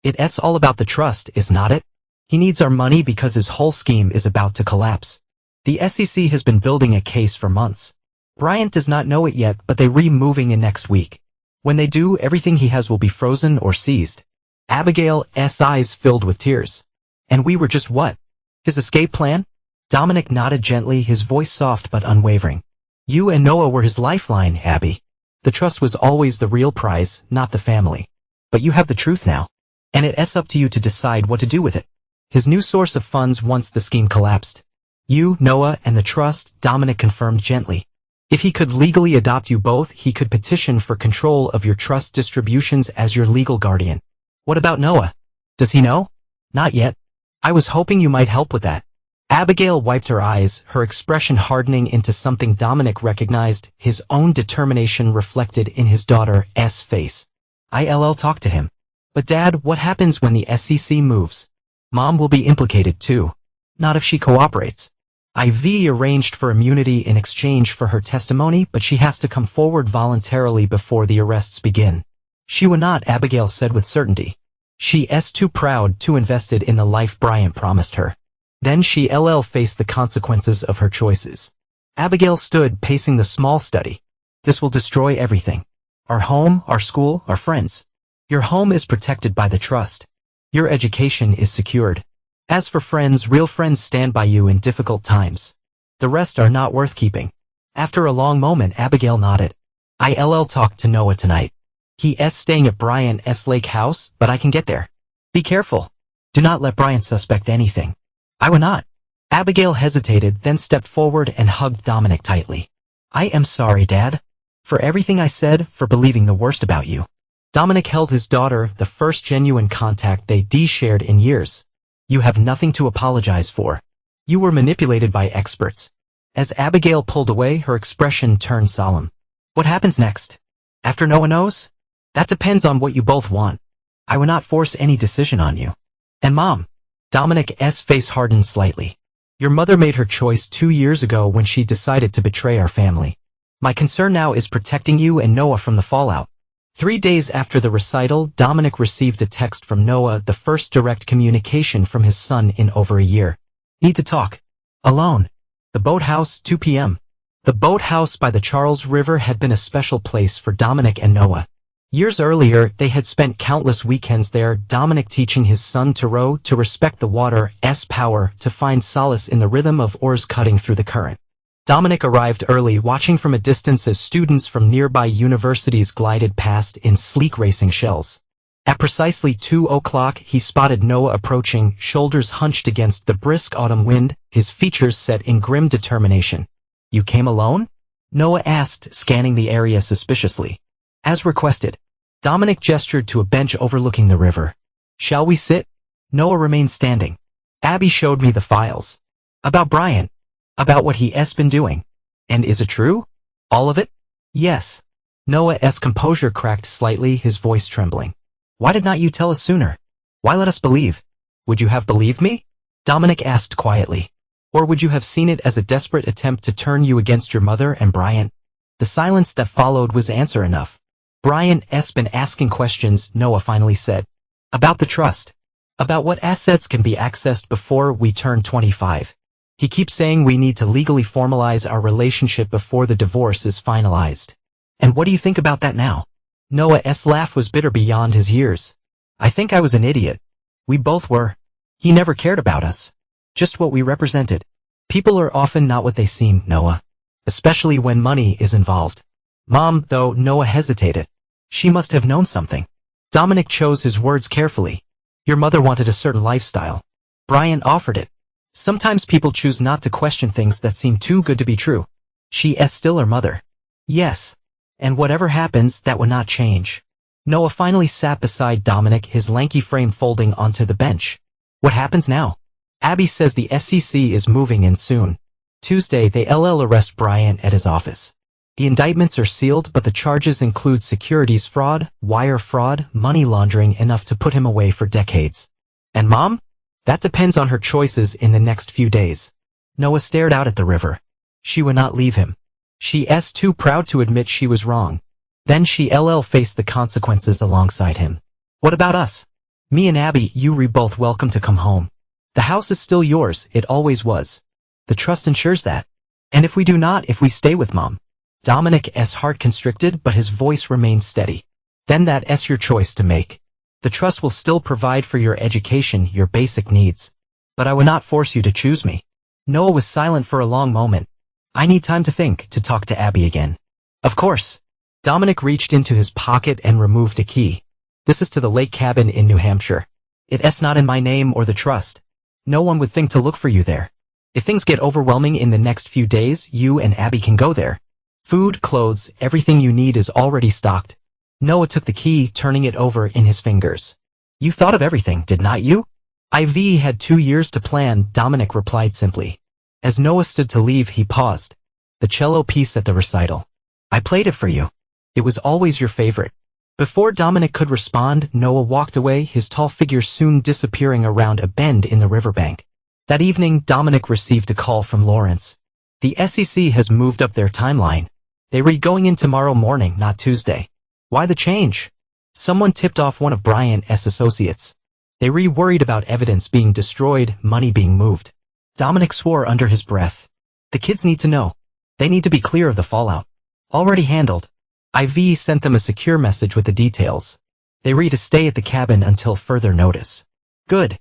S1: It's all about the trust, is not it? He needs our money because his whole scheme is about to collapse. The SEC has been building a case for months. Bryant does not know it yet, but they're moving in next week. When they do, everything he has will be frozen or seized. Abigail's eyes filled with tears. And we were just what? His escape plan? Dominic nodded gently, his voice soft but unwavering. You and Noah were his lifeline, Abby. The trust was always the real prize, not the family. But you have the truth now. And it's up to you to decide what to do with it. His new source of funds once the scheme collapsed. You, Noah, and the trust, Dominic confirmed gently. If he could legally adopt you both, he could petition for control of your trust distributions as your legal guardian. What about Noah? Does he know? Not yet. I was hoping you might help with that. Abigail wiped her eyes, her expression hardening into something Dominic recognized, his own determination reflected in his daughter's face. I'll talk to him. But Dad, what happens when the SEC moves? Mom will be implicated too. Not if she cooperates. IV arranged for immunity in exchange for her testimony, but she has to come forward voluntarily before the arrests begin. She will not, Abigail said with certainty. She's too proud, too invested in the life Bryant promised her. Then she'll face the consequences of her choices. Abigail stood, pacing the small study. This will destroy everything. Our home, our school, our friends. Your home is protected by the trust. Your education is secured. As for friends, real friends stand by you in difficult times. The rest are not worth keeping. After a long moment, Abigail nodded. I'll talk to Noah tonight. He's staying at Bryant's lake house, but I can get there. Be careful. Do not let Bryant suspect anything. I will not. Abigail hesitated, then stepped forward and hugged Dominic tightly. I am sorry, Dad. For everything I said, for believing the worst about you. Dominic held his daughter, the first genuine contact they shared in years. You have nothing to apologize for. You were manipulated by experts. As Abigail pulled away, her expression turned solemn. What happens next? After Noah knows? That depends on what you both want. I will not force any decision on you. And Mom. Dominic's face hardened slightly. Your mother made her choice 2 years ago when she decided to betray our family. My concern now is protecting you and Noah from the fallout. 3 days after the recital, Dominic received a text from Noah, the first direct communication from his son in over a year. Need to talk. Alone. The boathouse, 2 p.m. The boathouse by the Charles River had been a special place for Dominic and Noah. Years earlier, they had spent countless weekends there, Dominic teaching his son to row, to respect the water's power, to find solace in the rhythm of oars cutting through the current. Dominic arrived early, watching from a distance as students from nearby universities glided past in sleek racing shells. At precisely 2 o'clock, he spotted Noah approaching, shoulders hunched against the brisk autumn wind, his features set in grim determination. "You came alone?" Noah asked, scanning the area suspiciously. As requested. Dominic gestured to a bench overlooking the river. "Shall we sit?" Noah remained standing. "Abby showed me the files. About Brian. About what he's been doing. And is it true? All of it?" "Yes." Noah's composure cracked slightly, his voice trembling. "Why did not you tell us sooner? Why let us believe? Would you have believed me?" Dominic asked quietly. "Or would you have seen it as a desperate attempt to turn you against your mother and Brian?" The silence that followed was answer enough. "Brian's been asking questions," Noah finally said. "About the trust. About what assets can be accessed before we turn 25. He keeps saying we need to legally formalize our relationship before the divorce is finalized. And what do you think about that now?" Noah's laugh was bitter beyond his years. "I think I was an idiot. We both were. He never cared about us. Just what we represented. People are often not what they seem, Noah. Especially when money is involved." "Mom," though Noah hesitated. "She must have known something." Dominic chose his words carefully. "Your mother wanted a certain lifestyle. Brian offered it. Sometimes people choose not to question things that seem too good to be true. She's still her mother." "Yes. And whatever happens, that would not change." Noah finally sat beside Dominic, his lanky frame folding onto the bench. "What happens now?" "Abby says the SEC is moving in soon. Tuesday they'll arrest Brian at his office. The indictments are sealed, but the charges include securities fraud, wire fraud, money laundering, enough to put him away for decades." "And Mom?" "That depends on her choices in the next few days." Noah stared out at the river. She would not leave him. She's too proud to admit she was wrong. Then she'll face the consequences alongside him. "What about us?" "Me and Abby, you're both welcome to come home. The house is still yours, it always was. The trust ensures that. And if we do not, if we stay with Mom." Dominic's heart constricted, but his voice remained steady. "Then that's your choice to make. The trust will still provide for your education, your basic needs. But I would not force you to choose me." Noah was silent for a long moment. "I need time to think," to talk to Abby again. "Of course." Dominic reached into his pocket and removed a key. "This is to the lake cabin in New Hampshire. It's not in my name or the trust. No one would think to look for you there. If things get overwhelming in the next few days, you and Abby can go there. Food, clothes, everything you need is already stocked." Noah took the key, turning it over in his fingers. "You thought of everything, did not you?" "IV had 2 years to plan," Dominic replied simply. As Noah stood to leave, he paused. "The cello piece at the recital. I played it for you. It was always your favorite." Before Dominic could respond, Noah walked away, his tall figure soon disappearing around a bend in the riverbank. That evening, Dominic received a call from Lawrence. "The SEC has moved up their timeline. They were going in tomorrow morning, not Tuesday." "Why the change?" "Someone tipped off one of Brian's associates. They were worried about evidence being destroyed, money being moved." Dominic swore under his breath. "The kids need to know. They need to be clear of the fallout." "Already handled." IV sent them a secure message with the details. They were to stay at the cabin until further notice. "Good.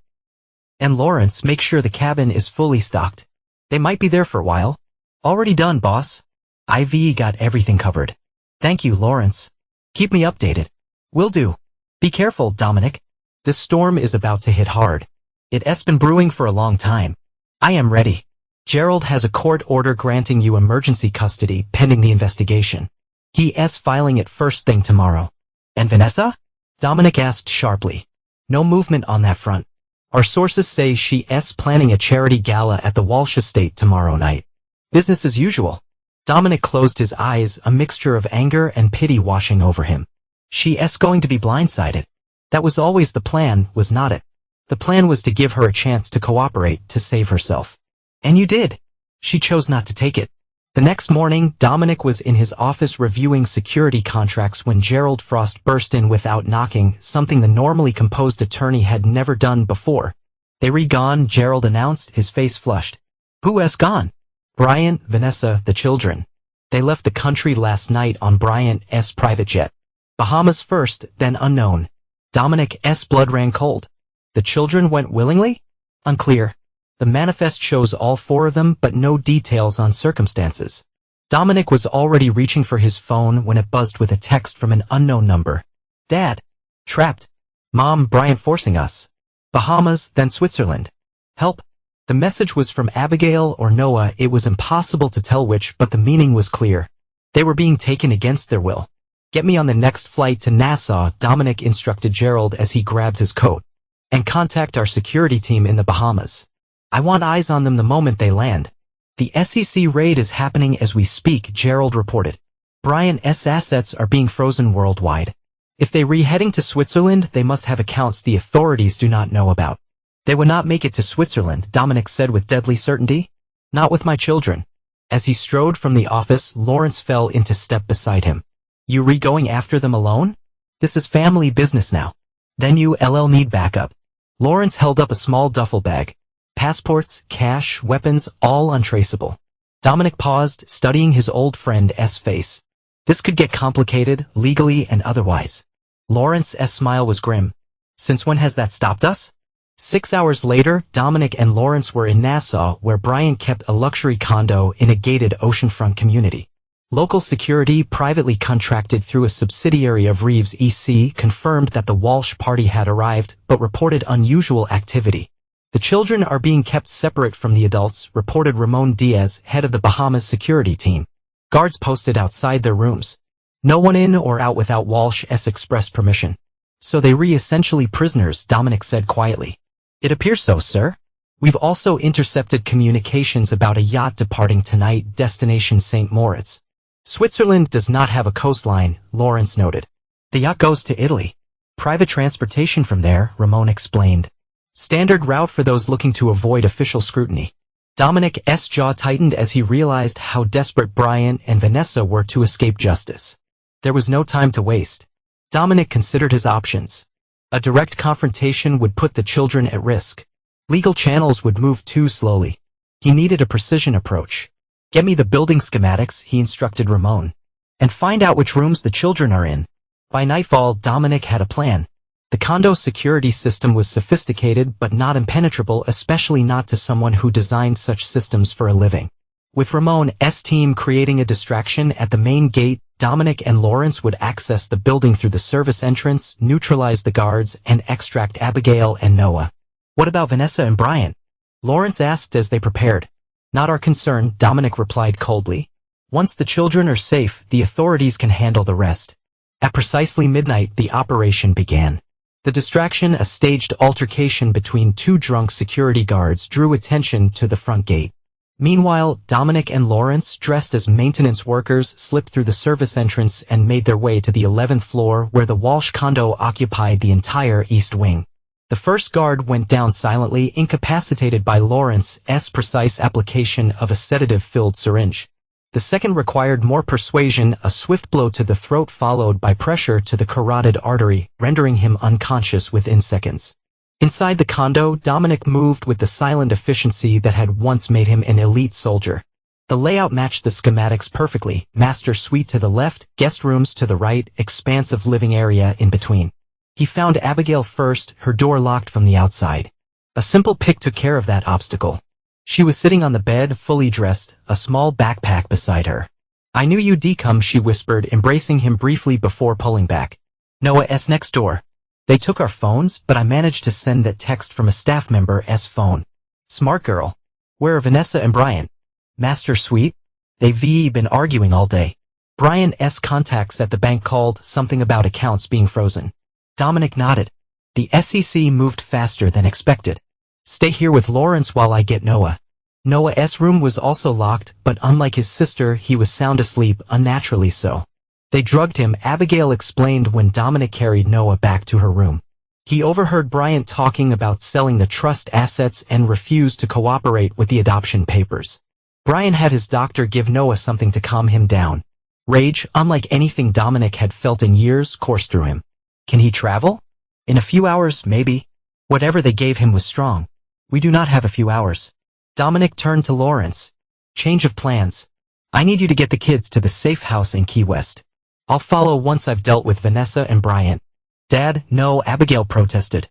S1: And Lawrence, make sure the cabin is fully stocked. They might be there for a while." "Already done, boss." IV got everything covered. "Thank you, Lawrence. Keep me updated." "Will do. Be careful, Dominic. This storm is about to hit hard. It's been brewing for a long time." "I am ready. Gerald has a court order granting you emergency custody pending the investigation. He's filing it first thing tomorrow." "And Vanessa?" Dominic asked sharply. "No movement on that front. Our sources say she's planning a charity gala at the Walsh estate tomorrow night. Business as usual." Dominic closed his eyes, a mixture of anger and pity washing over him. She's going to be blindsided. That was always the plan, was not it? The plan was to give her a chance to cooperate, to save herself. And you did. She chose not to take it. The next morning, Dominic was in his office reviewing security contracts when Gerald Frost burst in without knocking, something the normally composed attorney had never done before. "They re-gone," Gerald announced, his face flushed. "Who has gone?" "Brian, Vanessa, the children. They left the country last night on Bryant's private jet. Bahamas first, then unknown." Dominic's blood ran cold. "The children went willingly?" "Unclear. The manifest shows all 4 of them, but no details on circumstances." Dominic was already reaching for his phone when it buzzed with a text from an unknown number. "Dad. Trapped. Mom, Brian forcing us. Bahamas, then Switzerland. Help." The message was from Abigail or Noah. It was impossible to tell which, but the meaning was clear. They were being taken against their will. "Get me on the next flight to Nassau," Dominic instructed Gerald as he grabbed his coat. "And contact our security team in the Bahamas. I want eyes on them the moment they land." "The SEC raid is happening as we speak," Gerald reported. "Brian's assets are being frozen worldwide. If they re-heading to Switzerland, they must have accounts the authorities do not know about." "They would not make it to Switzerland," Dominic said with deadly certainty. "Not with my children." As he strode from the office, Lawrence fell into step beside him. "You re-going after them alone? This is family business now. Then you'll need backup." Lawrence held up a small duffel bag. Passports, cash, weapons, all untraceable. Dominic paused, studying his old friend's face. This could get complicated, legally and otherwise. Lawrence's smile was grim. "Since when has that stopped us?" 6 hours later, Dominic and Lawrence were in Nassau, where Brian kept a luxury condo in a gated oceanfront community. Local security, privately contracted through a subsidiary of Reeves EC, confirmed that the Walsh party had arrived, but reported unusual activity. "The children are being kept separate from the adults," reported Ramon Diaz, head of the Bahamas security team. "Guards posted outside their rooms. No one in or out without Walsh's express permission." "So they essentially prisoners," Dominic said quietly. "It appears so, sir. We've also intercepted communications about a yacht departing tonight, destination St. Moritz." "Switzerland does not have a coastline," Lawrence noted. "The yacht goes to Italy. Private transportation from there," Ramon explained. "Standard route for those looking to avoid official scrutiny." Dominic's jaw tightened as he realized how desperate Brian and Vanessa were to escape justice. There was no time to waste. Dominic considered his options. A direct confrontation would put the children at risk. Legal channels would move too slowly. He needed a precision approach. "Get me the building schematics," he instructed Ramon. "And find out which rooms the children are in." By nightfall, Dominic had a plan. The condo security system was sophisticated but not impenetrable, especially not to someone who designed such systems for a living. With Ramon's team creating a distraction at the main gate, Dominic and Lawrence would access the building through the service entrance, neutralize the guards, and extract Abigail and Noah. "What about Vanessa and Brian?" Lawrence asked as they prepared. "Not our concern," Dominic replied coldly. "Once the children are safe, the authorities can handle the rest." At precisely midnight, the operation began. The distraction, a staged altercation between 2 drunk security guards, drew attention to the front gate. Meanwhile, Dominic and Lawrence, dressed as maintenance workers, slipped through the service entrance and made their way to the 11th floor, where the Walsh condo occupied the entire east wing. The first guard went down silently, incapacitated by Lawrence's precise application of a sedative-filled syringe. The second required more persuasion, a swift blow to the throat followed by pressure to the carotid artery, rendering him unconscious within seconds. Inside the condo, Dominic moved with the silent efficiency that had once made him an elite soldier. The layout matched the schematics perfectly: master suite to the left, guest rooms to the right, expansive living area in between. He found Abigail first, her door locked from the outside. A simple pick took care of that obstacle. She was sitting on the bed, fully dressed, a small backpack beside her. "I knew you'd come," she whispered, embracing him briefly before pulling back. "Noah's next door. They took our phones, but I managed to send that text from a staff member's phone." "Smart girl. Where are Vanessa and Brian?" "Master suite. They've been arguing all day. Brian's contacts at the bank called, something about accounts being frozen." Dominic nodded. The SEC moved faster than expected. "Stay here with Lawrence while I get Noah." Noah's room was also locked, but unlike his sister, he was sound asleep, unnaturally so. "They drugged him," Abigail explained when Dominic carried Noah back to her room. He overheard Bryant talking about selling the trust assets and refused to cooperate with the adoption papers. Bryant had his doctor give Noah something to calm him down. Rage, unlike anything Dominic had felt in years, coursed through him. Can he travel? In a few hours, maybe. Whatever they gave him was strong. We do not have a few hours. Dominic turned to Lawrence. Change of plans. I need you to get the kids to the safe house in Key West. I'll follow once I've dealt with Vanessa and Bryant. Dad, no, Abigail protested.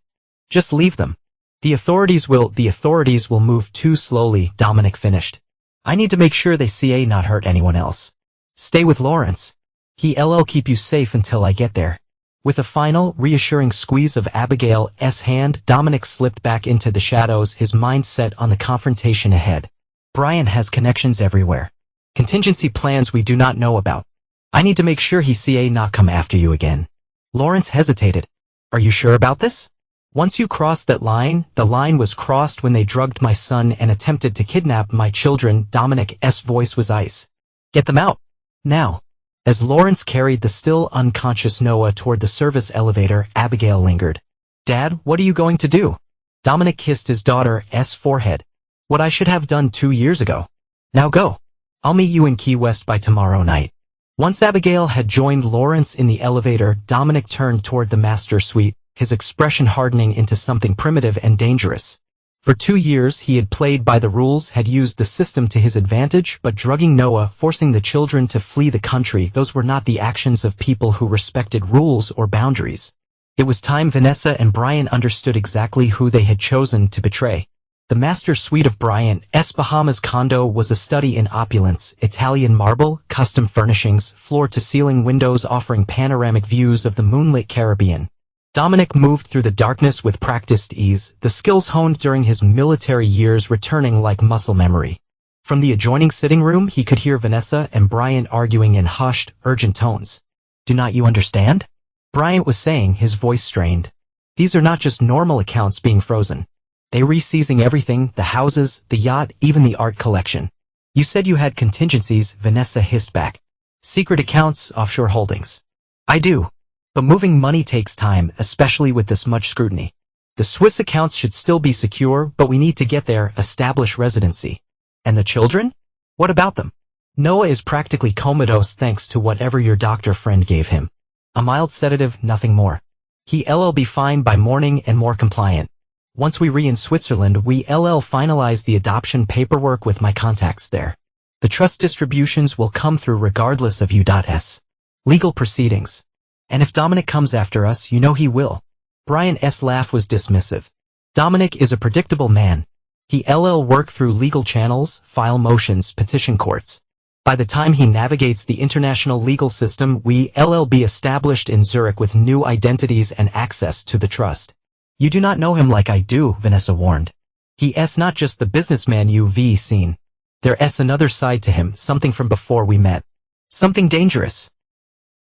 S1: Just leave them. The authorities will move too slowly, Dominic finished. I need to make sure they see not hurt anyone else. Stay with Lawrence. He'll keep you safe until I get there. With a final, reassuring squeeze of Abigail's hand, Dominic slipped back into the shadows, his mind set on the confrontation ahead. Bryant has connections everywhere. Contingency plans we do not know about. I need to make sure he see not come after you again. Lawrence hesitated. Are you sure about this? Once you crossed that line, the line was crossed when they drugged my son and attempted to kidnap my children. Dominic's voice was ice. Get them out. Now. As Lawrence carried the still unconscious Noah toward the service elevator, Abigail lingered. Dad, what are you going to do? Dominic kissed his daughter's forehead. What I should have done 2 years ago. Now go. I'll meet you in Key West by tomorrow night. Once Abigail had joined Lawrence in the elevator, Dominic turned toward the master suite, his expression hardening into something primitive and dangerous. For 2 years he had played by the rules, had used the system to his advantage, but drugging Noah, forcing the children to flee the country, those were not the actions of people who respected rules or boundaries. It was time Vanessa and Bryant understood exactly who they had chosen to betray. The master suite of Bryant's Bahamas condo was a study in opulence, Italian marble, custom furnishings, floor-to-ceiling windows offering panoramic views of the moonlit Caribbean. Dominic moved through the darkness with practiced ease, the skills honed during his military years returning like muscle memory. From the adjoining sitting room he could hear Vanessa and Bryant arguing in hushed, urgent tones. Do not you understand? Bryant was saying, his voice strained. These are not just normal accounts being frozen. They re-seizing everything, the houses, the yacht, even the art collection. You said you had contingencies, Vanessa hissed back. Secret accounts, offshore holdings. I do. But moving money takes time, especially with this much scrutiny. The Swiss accounts should still be secure, but we need to get there, establish residency. And the children? What about them? Noah is practically comatose thanks to whatever your doctor friend gave him. A mild sedative, nothing more. He'll be fine by morning and more compliant. Once we in Switzerland, we'll finalize the adoption paperwork with my contacts there. The trust distributions will come through regardless of U.S. legal proceedings. And if Dominic comes after us, you know he will. Bryant's laugh was dismissive. Dominic is a predictable man. He'll work through legal channels, file motions, petition courts. By the time he navigates the international legal system, we'll be established in Zurich with new identities and access to the trust. You do not know him like I do, Vanessa warned. He's not just the businessman you've seen. There's another side to him, something from before we met. Something dangerous.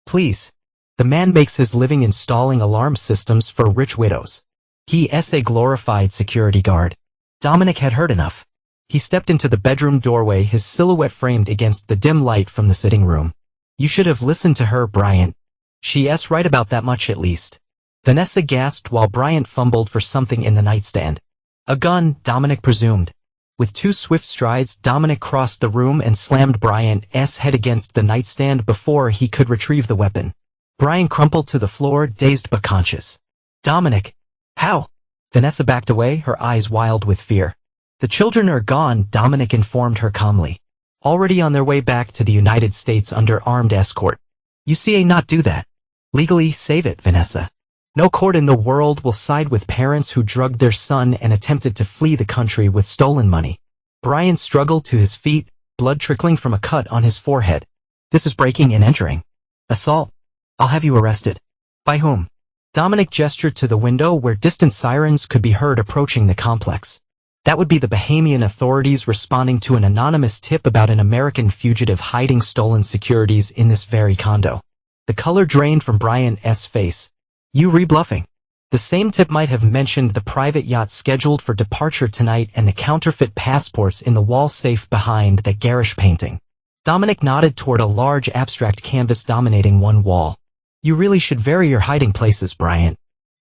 S1: Please. The man makes his living installing alarm systems for rich widows. He's a glorified security guard. Dominic had heard enough. He stepped into the bedroom doorway, his silhouette framed against the dim light from the sitting room. You should have listened to her, Bryant. She's right about that much at least. Vanessa gasped while Bryant fumbled for something in the nightstand. A gun, Dominic presumed. With 2 swift strides, Dominic crossed the room and slammed Bryant's head against the nightstand before he could retrieve the weapon. Bryant crumpled to the floor, dazed but conscious. Dominic. How? Vanessa backed away, her eyes wild with fear. The children are gone, Dominic informed her calmly. Already on their way back to the United States under armed escort. You see not do that. Legally, save it, Vanessa. No court in the world will side with parents who drugged their son and attempted to flee the country with stolen money. Bryant struggled to his feet, blood trickling from a cut on his forehead. This is breaking and entering. Assault. I'll have you arrested. By whom? Dominic gestured to the window where distant sirens could be heard approaching the complex. That would be the Bahamian authorities responding to an anonymous tip about an American fugitive hiding stolen securities in this very condo. The color drained from Bryant's face. You rebluffing. The same tip might have mentioned the private yacht scheduled for departure tonight and the counterfeit passports in the wall safe behind that garish painting. Dominic nodded toward a large abstract canvas dominating one wall. You really should vary your hiding places, Bryant.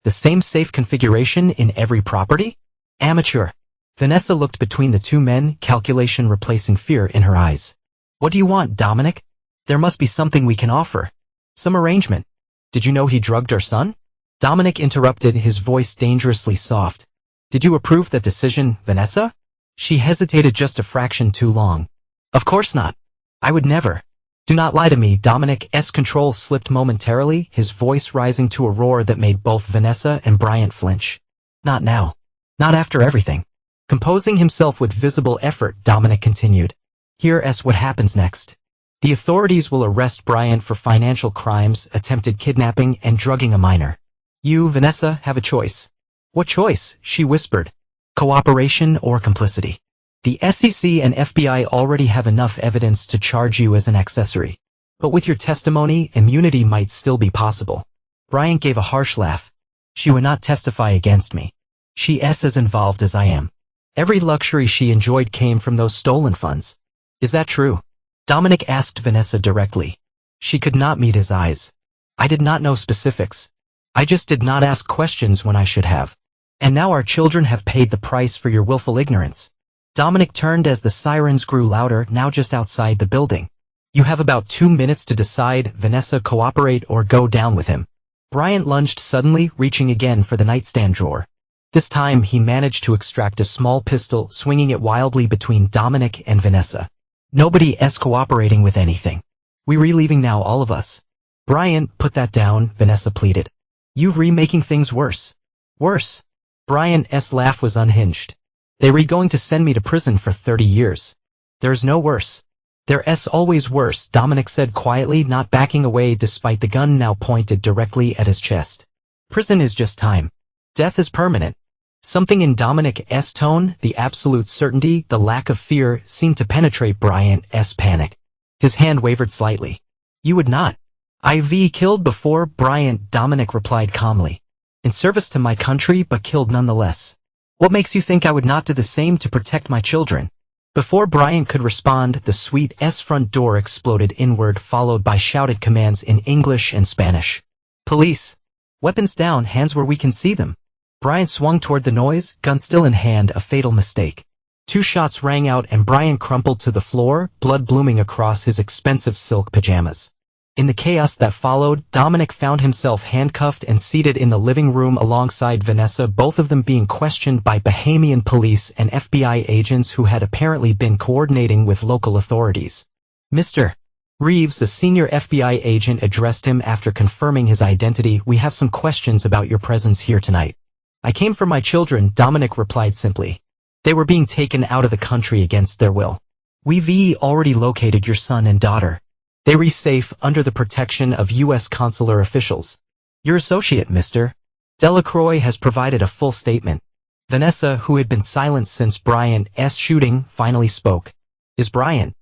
S1: The same safe configuration in every property? Amateur. Vanessa looked between the two men, calculation replacing fear in her eyes. What do you want, Dominic? There must be something we can offer. Some arrangement. Did you know he drugged our son? Dominic interrupted, his voice dangerously soft. Did you approve that decision, Vanessa? She hesitated just a fraction too long. Of course not. I would never. Do not lie to me. Dominic's control slipped momentarily, his voice rising to a roar that made both Vanessa and Bryant flinch. Not now. Not after everything. Composing himself with visible effort, Dominic continued. Here's what happens next. The authorities will arrest Bryant for financial crimes, attempted kidnapping, and drugging a minor. You, Vanessa, have a choice. What choice? She whispered. Cooperation or complicity. The SEC and FBI already have enough evidence to charge you as an accessory. But with your testimony, immunity might still be possible. Bryant gave a harsh laugh. She would not testify against me. She's as involved as I am. Every luxury she enjoyed came from those stolen funds. Is that true? Dominic asked Vanessa directly. She could not meet his eyes. I did not know specifics. I just did not ask questions when I should have. And now our children have paid the price for your willful ignorance. Dominic turned as the sirens grew louder, now just outside the building. You have about 2 minutes to decide, Vanessa, cooperate or go down with him. Bryant lunged suddenly, reaching again for the nightstand drawer. This time he managed to extract a small pistol, swinging it wildly between Dominic and Vanessa. Nobody's cooperating with anything. We're leaving now, all of us. Bryant, put that down, Vanessa pleaded. You're remaking things worse. Worse. Bryant's laugh was unhinged. They were going to send me to prison for 30 years. There's no worse. There's always worse, Dominic said quietly, not backing away despite the gun now pointed directly at his chest. Prison is just time. Death is permanent. Something in Dominic's tone, the absolute certainty, the lack of fear, seemed to penetrate Bryant's panic. His hand wavered slightly. You would not. I've killed before, Bryant, Dominic replied calmly. In service to my country, but killed nonetheless. What makes you think I would not do the same to protect my children? Before Bryant could respond, the suite's front door exploded inward, followed by shouted commands in English and Spanish. Police! Weapons down, hands where we can see them. Bryant swung toward the noise, gun still in hand, a fatal mistake. 2 shots rang out and Bryant crumpled to the floor, blood blooming across his expensive silk pajamas. In the chaos that followed, Dominic found himself handcuffed and seated in the living room alongside Vanessa, both of them being questioned by Bahamian police and FBI agents who had apparently been coordinating with local authorities. Mr. Reeves, a senior FBI agent, addressed him after confirming his identity. We have some questions about your presence here tonight. I came for my children, Dominic replied simply. They were being taken out of the country against their will. We've already located your son and daughter. They were safe under the protection of U.S. consular officials. Your associate, Mr. Delacroix, has provided a full statement. Vanessa, who had been silent since Bryant's shooting, finally spoke. Is Bryant?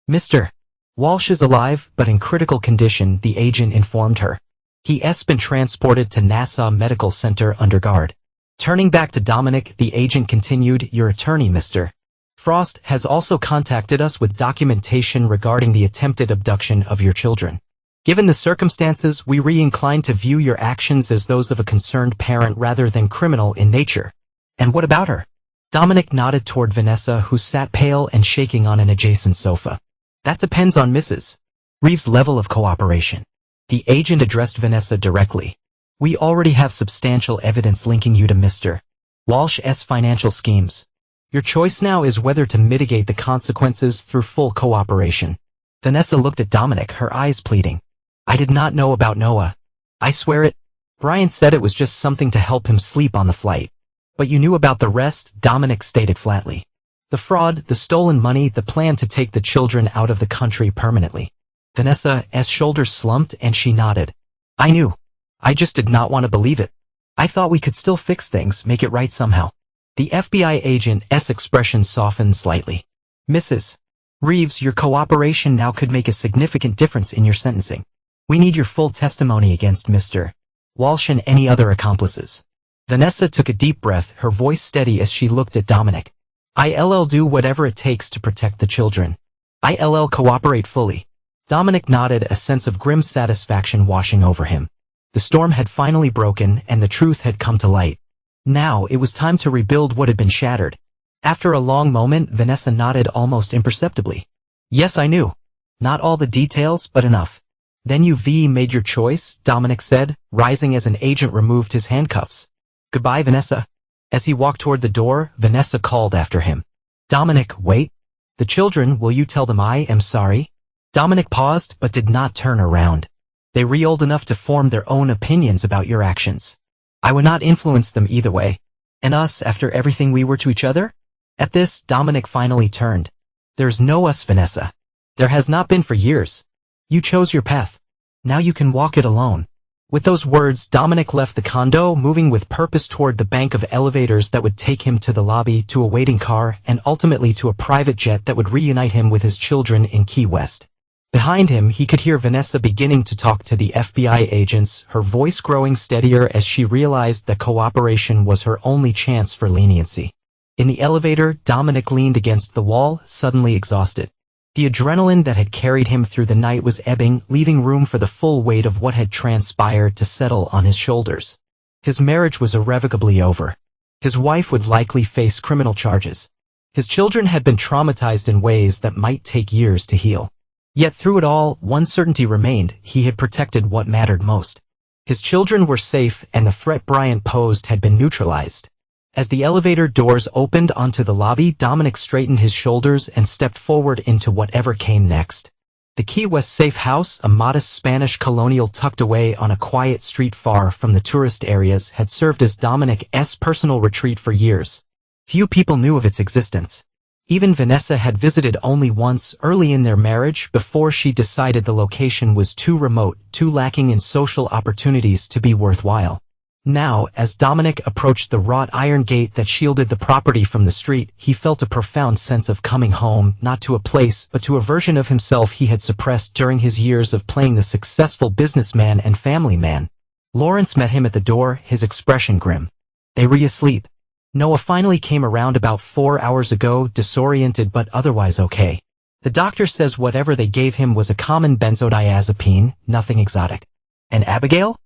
S1: Mr. Walsh is alive, but in critical condition, the agent informed her. He's been transported to Nassau Medical Center under guard. Turning back to Dominic, the agent continued, your attorney, Mr. Frost, has also contacted us with documentation regarding the attempted abduction of your children. Given the circumstances, we inclined to view your actions as those of a concerned parent rather than criminal in nature. And what about her? Dominic nodded toward Vanessa, who sat pale and shaking on an adjacent sofa. That depends on Mrs. Reeves' level of cooperation. The agent addressed Vanessa directly. We already have substantial evidence linking you to Mr. Walsh's financial schemes. Your choice now is whether to mitigate the consequences through full cooperation. Vanessa looked at Dominic, her eyes pleading. I did not know about Noah. I swear it. Bryant said it was just something to help him sleep on the flight. But you knew about the rest, Dominic stated flatly. The fraud, the stolen money, the plan to take the children out of the country permanently. Vanessa's shoulders slumped and she nodded. I knew. I just did not want to believe it. I thought we could still fix things, make it right somehow. The FBI agent's expression softened slightly. Mrs. Reeves, your cooperation now could make a significant difference in your sentencing. We need your full testimony against Mr. Walsh and any other accomplices. Vanessa took a deep breath, her voice steady as she looked at Dominic. I'll do whatever it takes to protect the children. I'll cooperate fully. Dominic nodded, a sense of grim satisfaction washing over him. The storm had finally broken and the truth had come to light. Now it was time to rebuild what had been shattered. After a long moment, Vanessa nodded almost imperceptibly. Yes, I knew. Not all the details, but enough. Then you made your choice, Dominic said, rising as an agent removed his handcuffs. Goodbye, Vanessa. As he walked toward the door, Vanessa called after him. Dominic, wait. The children, will you tell them I am sorry? Dominic paused, but did not turn around. They were old enough to form their own opinions about your actions. I would not influence them either way. And us after everything we were to each other? At this, Dominic finally turned. There's no us, Vanessa. There has not been for years. You chose your path. Now you can walk it alone. With those words, Dominic left the condo, moving with purpose toward the bank of elevators that would take him to the lobby, to a waiting car, and ultimately to a private jet that would reunite him with his children in Key West. Behind him, he could hear Vanessa beginning to talk to the FBI agents, her voice growing steadier as she realized that cooperation was her only chance for leniency. In the elevator, Dominic leaned against the wall, suddenly exhausted. The adrenaline that had carried him through the night was ebbing, leaving room for the full weight of what had transpired to settle on his shoulders. His marriage was irrevocably over. His wife would likely face criminal charges. His children had been traumatized in ways that might take years to heal. Yet through it all, one certainty remained: he had protected what mattered most. His children were safe, and the threat Bryant posed had been neutralized. As the elevator doors opened onto the lobby, Dominic straightened his shoulders and stepped forward into whatever came next. The Key West safe house, a modest Spanish colonial tucked away on a quiet street far from the tourist areas, had served as Dominic's personal retreat for years. Few people knew of its existence. Even Vanessa had visited only once early in their marriage before she decided the location was too remote, too lacking in social opportunities to be worthwhile. Now, as Dominic approached the wrought iron gate that shielded the property from the street, he felt a profound sense of coming home, not to a place, but to a version of himself he had suppressed during his years of playing the successful businessman and family man. Lawrence met him at the door, his expression grim. They were asleep. Noah finally came around about 4 hours ago, disoriented but otherwise okay. The doctor says whatever they gave him was a common benzodiazepine, nothing exotic. And Abigail?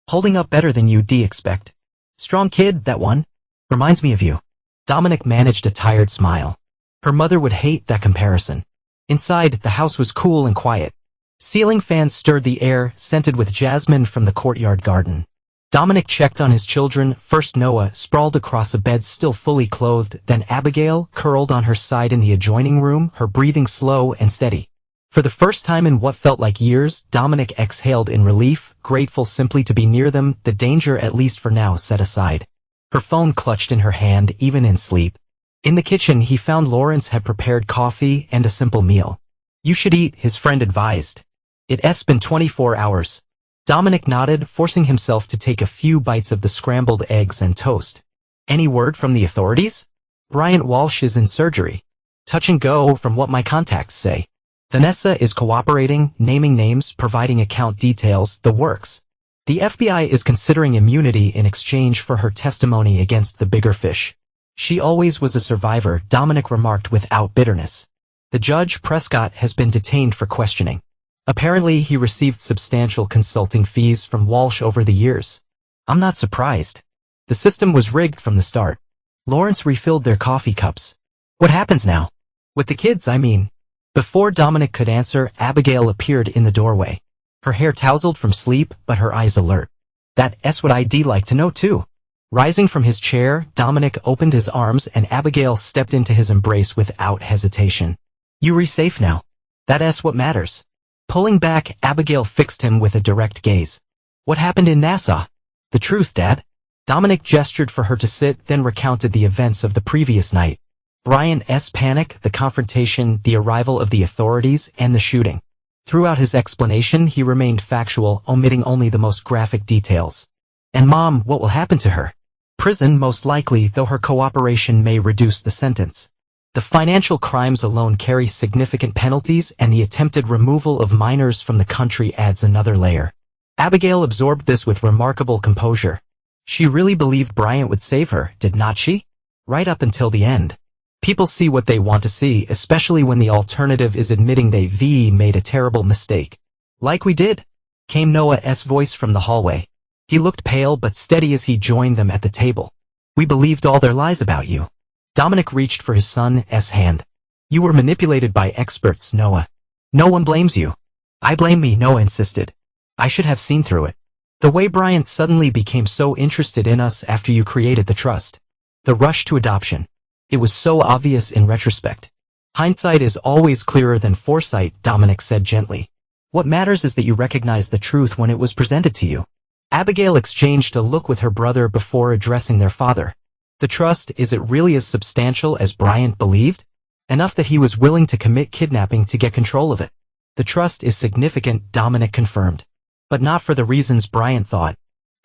S1: Holding up better than you'd expect. Strong kid, that one. Reminds me of you. Dominic managed a tired smile. Her mother would hate that comparison. Inside, the house was cool and quiet. Ceiling fans stirred the air, scented with jasmine from the courtyard garden. Dominic checked on his children, first Noah, sprawled across a bed still fully clothed, then Abigail, curled on her side in the adjoining room, her breathing slow and steady. For the first time in what felt like years, Dominic exhaled in relief, grateful simply to be near them, the danger at least for now set aside. Her phone clutched in her hand even in sleep. In the kitchen he found Lawrence had prepared coffee and a simple meal. You should eat, his friend advised. It's been 24 hours. Dominic nodded, forcing himself to take a few bites of the scrambled eggs and toast. Any word from the authorities? Bryant Walsh is in surgery. Touch and go from what my contacts say. Vanessa is cooperating, naming names, providing account details, the works. The FBI is considering immunity in exchange for her testimony against the bigger fish. She always was a survivor, Dominic remarked without bitterness. The judge, Prescott, has been detained for questioning. Apparently he received substantial consulting fees from Walsh over the years. I'm not surprised. The system was rigged from the start. Lawrence refilled their coffee cups. What happens now? With the kids, I mean. Before Dominic could answer, Abigail appeared in the doorway. Her hair tousled from sleep, but her eyes alert. That's what I'd like to know too. Rising from his chair, Dominic opened his arms and Abigail stepped into his embrace without hesitation. You're safe now. That's what matters. Pulling back, Abigail fixed him with a direct gaze. What happened in Nassau? The truth, Dad. Dominic gestured for her to sit, then recounted the events of the previous night. Bryant's panic, the confrontation, the arrival of the authorities, and the shooting. Throughout his explanation, he remained factual, omitting only the most graphic details. And Mom, what will happen to her? Prison, most likely, though her cooperation may reduce the sentence. The financial crimes alone carry significant penalties, and the attempted removal of minors from the country adds another layer. Abigail absorbed this with remarkable composure. She really believed Bryant would save her, did not she? Right up until the end. People see what they want to see, especially when the alternative is admitting they made a terrible mistake. Like we did. came Noah's voice from the hallway. He looked pale but steady as he joined them at the table. We believed all their lies about you. Dominic reached for his son's hand. You were manipulated by experts, Noah. No one blames you. I blame me, Noah insisted. I should have seen through it. The way Brian suddenly became so interested in us after you created the trust. The rush to adoption. It was so obvious in retrospect. Hindsight is always clearer than foresight, Dominic said gently. What matters is that you recognize the truth when it was presented to you. Abigail exchanged a look with her brother before addressing their father. The trust, is it really as substantial as Brian believed? Enough that he was willing to commit kidnapping to get control of it. The trust is significant, Dominic confirmed. But not for the reasons Brian thought.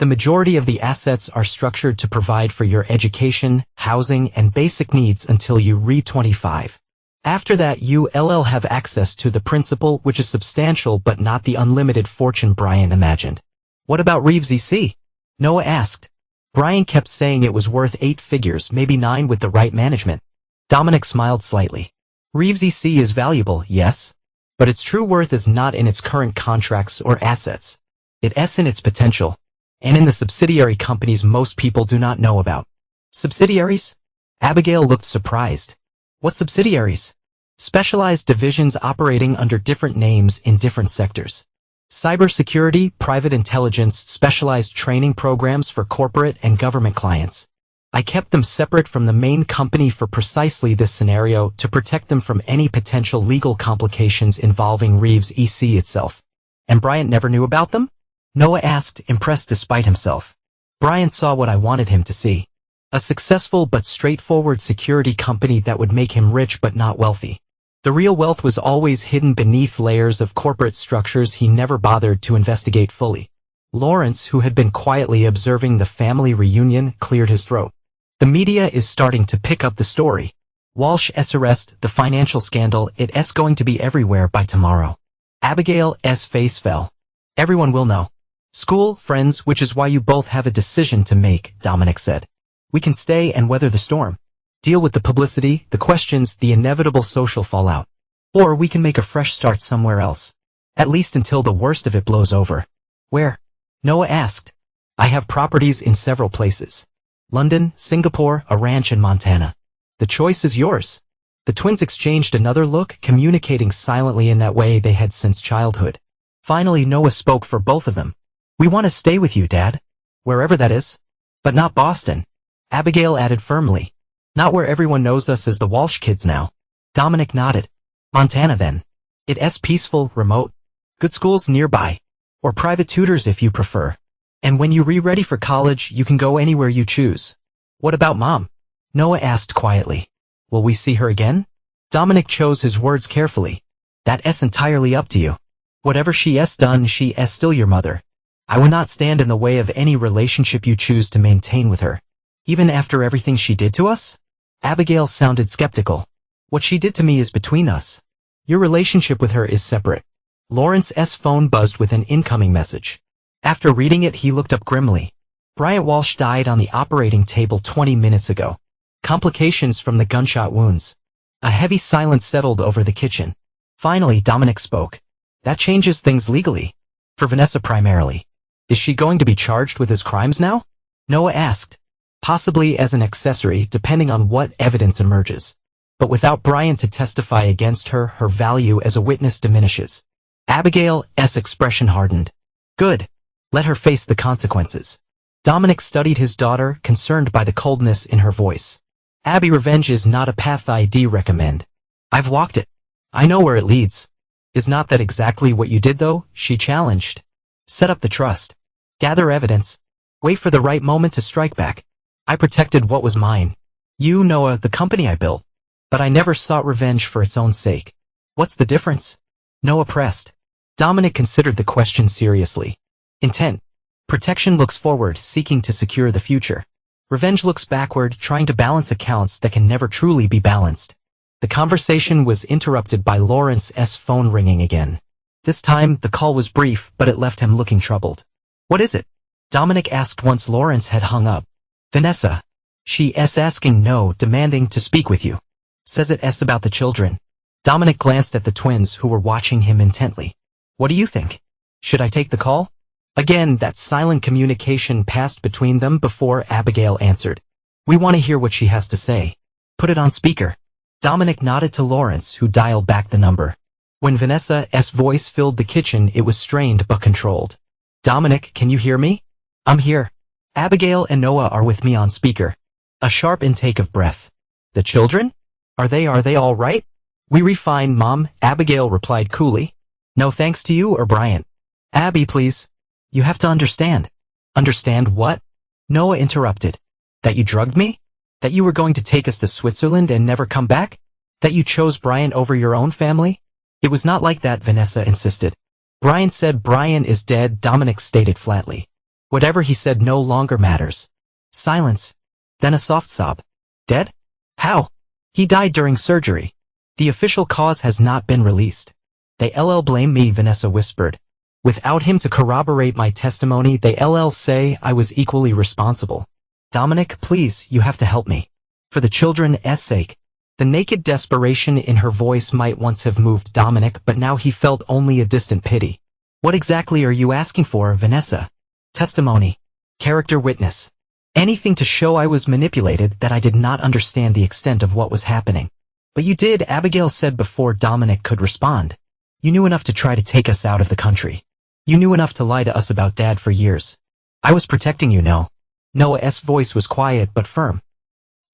S1: The majority of the assets are structured to provide for your education, housing, and basic needs until you reach 25. After that you'll have access to the principal, which is substantial but not the unlimited fortune Brian imagined. What about Reeves EC? Noah asked. Brian kept saying it was worth 8 figures, maybe 9 with the right management. Dominic smiled slightly. Reeves EC is valuable, yes? But its true worth is not in its current contracts or assets. It's in its potential. And in the subsidiary companies most people do not know about. Subsidiaries? Abigail looked surprised. What subsidiaries? Specialized divisions operating under different names in different sectors. Cybersecurity, private intelligence, specialized training programs for corporate and government clients. I kept them separate from the main company for precisely this scenario to protect them from any potential legal complications involving Reeves EC itself. And Bryant never knew about them? Noah asked, impressed despite himself. Bryant saw what I wanted him to see. A successful but straightforward security company that would make him rich but not wealthy. The real wealth was always hidden beneath layers of corporate structures he never bothered to investigate fully. Lawrence, who had been quietly observing the family reunion, cleared his throat. The media is starting to pick up the story. Walsh's arrest, the financial scandal, it's going to be everywhere by tomorrow. Abigail's face fell. Everyone will know. School, friends, which is why you both have a decision to make, Dominic said. We can stay and weather the storm. Deal with the publicity, the questions, the inevitable social fallout. Or we can make a fresh start somewhere else. At least until the worst of it blows over. Where? Noah asked. I have properties in several places. London, Singapore, a ranch in Montana. The choice is yours. The twins exchanged another look, communicating silently in that way they had since childhood. Finally Noah spoke for both of them. We want to stay with you, Dad. Wherever that is. But not Boston. Abigail added firmly. Not where everyone knows us as the Walsh kids now. Dominic nodded. Montana then. It's peaceful, remote. Good schools nearby. Or private tutors if you prefer. And when you're ready for college, you can go anywhere you choose. What about Mom? Noah asked quietly. Will we see her again? Dominic chose his words carefully. That's entirely up to you. Whatever she's done, she's still your mother. I will not stand in the way of any relationship you choose to maintain with her. Even after everything she did to us? Abigail sounded skeptical. What she did to me is between us. Your relationship with her is separate. Lawrence's phone buzzed with an incoming message. After reading it, he looked up grimly. Bryant Walsh died on the operating table 20 minutes ago. Complications from the gunshot wounds. A heavy silence settled over the kitchen. Finally, Dominic spoke. That changes things legally. For Vanessa primarily. Is she going to be charged with his crimes now? Noah asked. Possibly as an accessory, depending on what evidence emerges. But without Bryant to testify against her, her value as a witness diminishes. Abigail's expression hardened. Good. Let her face the consequences. Dominic studied his daughter, concerned by the coldness in her voice. Abby, revenge is not a path I'd recommend. I've walked it. I know where it leads. Is not that exactly what you did though? She challenged. Set up the trust. Gather evidence. Wait for the right moment to strike back. I protected what was mine. You, Noah, the company I built. But I never sought revenge for its own sake. What's the difference? Noah pressed. Dominic considered the question seriously. Intent. Protection looks forward, seeking to secure the future. Revenge looks backward, trying to balance accounts that can never truly be balanced. The conversation was interrupted by Lawrence's phone ringing again. This time, the call was brief, but it left him looking troubled. What is it? Dominic asked once Lawrence had hung up. Vanessa. She's asking no, demanding to speak with you. Says it's about the children. Dominic glanced at the twins who were watching him intently. What do you think? Should I take the call? Again, that silent communication passed between them before Abigail answered. We want to hear what she has to say. Put it on speaker. Dominic nodded to Lawrence, who dialed back the number. When Vanessa's voice filled the kitchen, it was strained but controlled. Dominic, can you hear me? I'm here. Abigail and Noah are with me on speaker. A sharp intake of breath. The children? Are they all right? We're fine, Mom, Abigail replied coolly. No thanks to you or Brian. Abby, please. You have to understand. Understand what? Noah interrupted. That you drugged me? That you were going to take us to Switzerland and never come back? That you chose Brian over your own family? It was not like that, Vanessa insisted. Brian said Brian is dead, Dominic stated flatly. Whatever he said no longer matters. Silence. Then a soft sob. Dead? How? He died during surgery. The official cause has not been released. They blame me, Vanessa whispered. Without him to corroborate my testimony, they say I was equally responsible. Dominic, please, you have to help me. For the children's sake. The naked desperation in her voice might once have moved Dominic, but now he felt only a distant pity. What exactly are you asking for, Vanessa? Testimony. Character witness. Anything to show I was manipulated, that I did not understand the extent of what was happening. But you did, Abigail said before Dominic could respond. You knew enough to try to take us out of the country. You knew enough to lie to us about Dad for years. I was protecting you, no. Noah's voice was quiet but firm.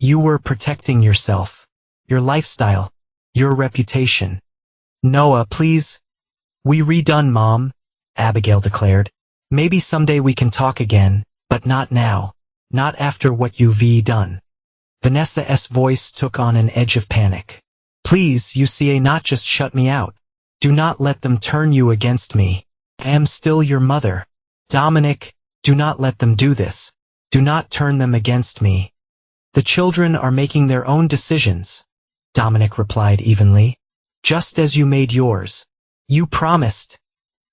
S1: You were protecting yourself. Your lifestyle. Your reputation. Noah, please. We redone, Mom, Abigail declared. Maybe someday we can talk again, but not now. Not after what you've done. Vanessa's voice took on an edge of panic. Please, UCA, not just shut me out. Do not let them turn you against me. I am still your mother. Dominic, do not let them do this. Do not turn them against me. The children are making their own decisions, Dominic replied evenly. Just as you made yours. You promised,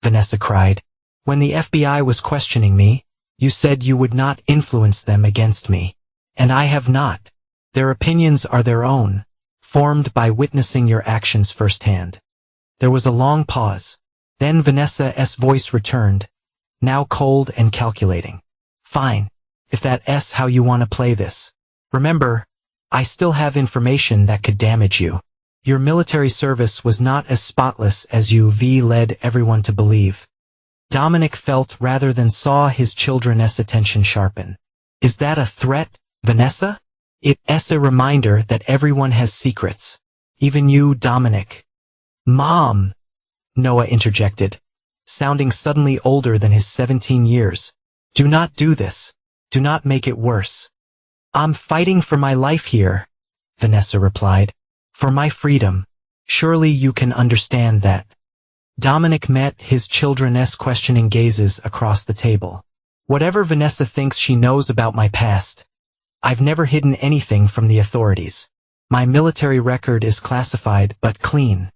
S1: Vanessa cried. When the FBI was questioning me, you said you would not influence them against me. And I have not. Their opinions are their own, formed by witnessing your actions firsthand. There was a long pause. Then Vanessa's voice returned, now cold and calculating. Fine, if that's how you want to play this. Remember, I still have information that could damage you. Your military service was not as spotless as you've led everyone to believe. Dominic felt rather than saw his children's attention sharpen. Is that a threat, Vanessa? It's a reminder that everyone has secrets. Even you, Dominic. Mom, Noah interjected, sounding suddenly older than his 17 years. Do not do this. Do not make it worse. I'm fighting for my life here, Vanessa replied. For my freedom. Surely you can understand that. Dominic met his children's questioning gazes across the table. Whatever Vanessa thinks she knows about my past, I've never hidden anything from the authorities. My military record is classified but clean.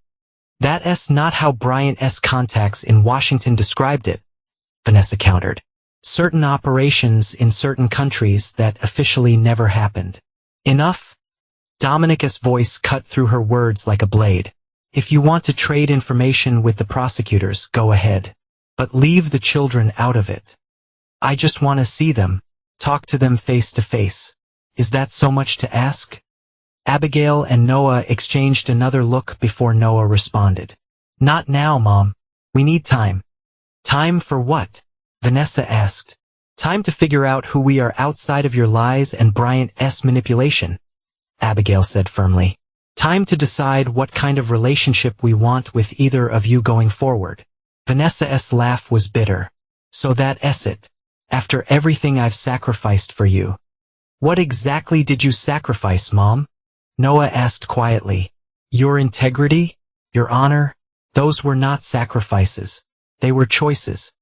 S1: That's not how Bryant's contacts in Washington described it, Vanessa countered. Certain operations in certain countries that officially never happened. Enough? Dominic's voice cut through her words like a blade. If you want to trade information with the prosecutors, go ahead. But leave the children out of it. I just want to see them, talk to them face to face. Is that so much to ask? Abigail and Noah exchanged another look before Noah responded. Not now, Mom. We need time. Time for what? Vanessa asked. Time to figure out who we are outside of your lies and Bryant's manipulation, Abigail said firmly. Time to decide what kind of relationship we want with either of you going forward. Vanessa's laugh was bitter. So that's it. After everything I've sacrificed for you. What exactly did you sacrifice, Mom? Noah asked quietly. Your integrity? Your honor? Those were not sacrifices. They were choices.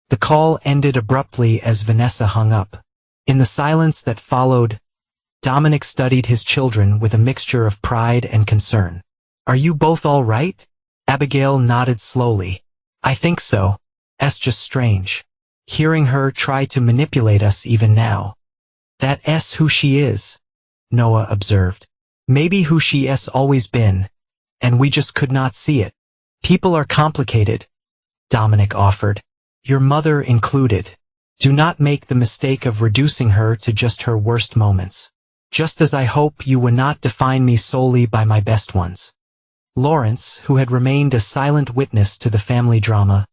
S1: The call ended abruptly as Vanessa hung up. In the silence that followed, Dominic studied his children with a mixture of pride and concern. Are you both all right? Abigail nodded slowly. I think so. It's just strange. Hearing her try to manipulate us even now. That's who she is, Noah observed. Maybe who she has always been, and we just could not see it. People are complicated, Dominic offered. Your mother included. Do not make the mistake of reducing her to just her worst moments. Just as I hope you would not define me solely by my best ones. Lawrence, who had remained a silent witness to the family drama,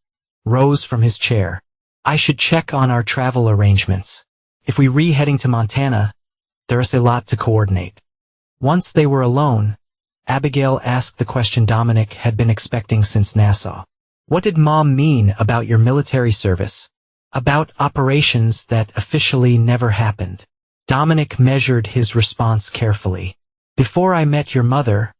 S1: rose from his chair. I should check on our travel arrangements. If we re-heading to Montana, there is a lot to coordinate. Once they were alone, Abigail asked the question Dominic had been expecting since Nassau. What did Mom mean about your military service? About operations that officially never happened? Dominic measured his response carefully. Before I met your mother,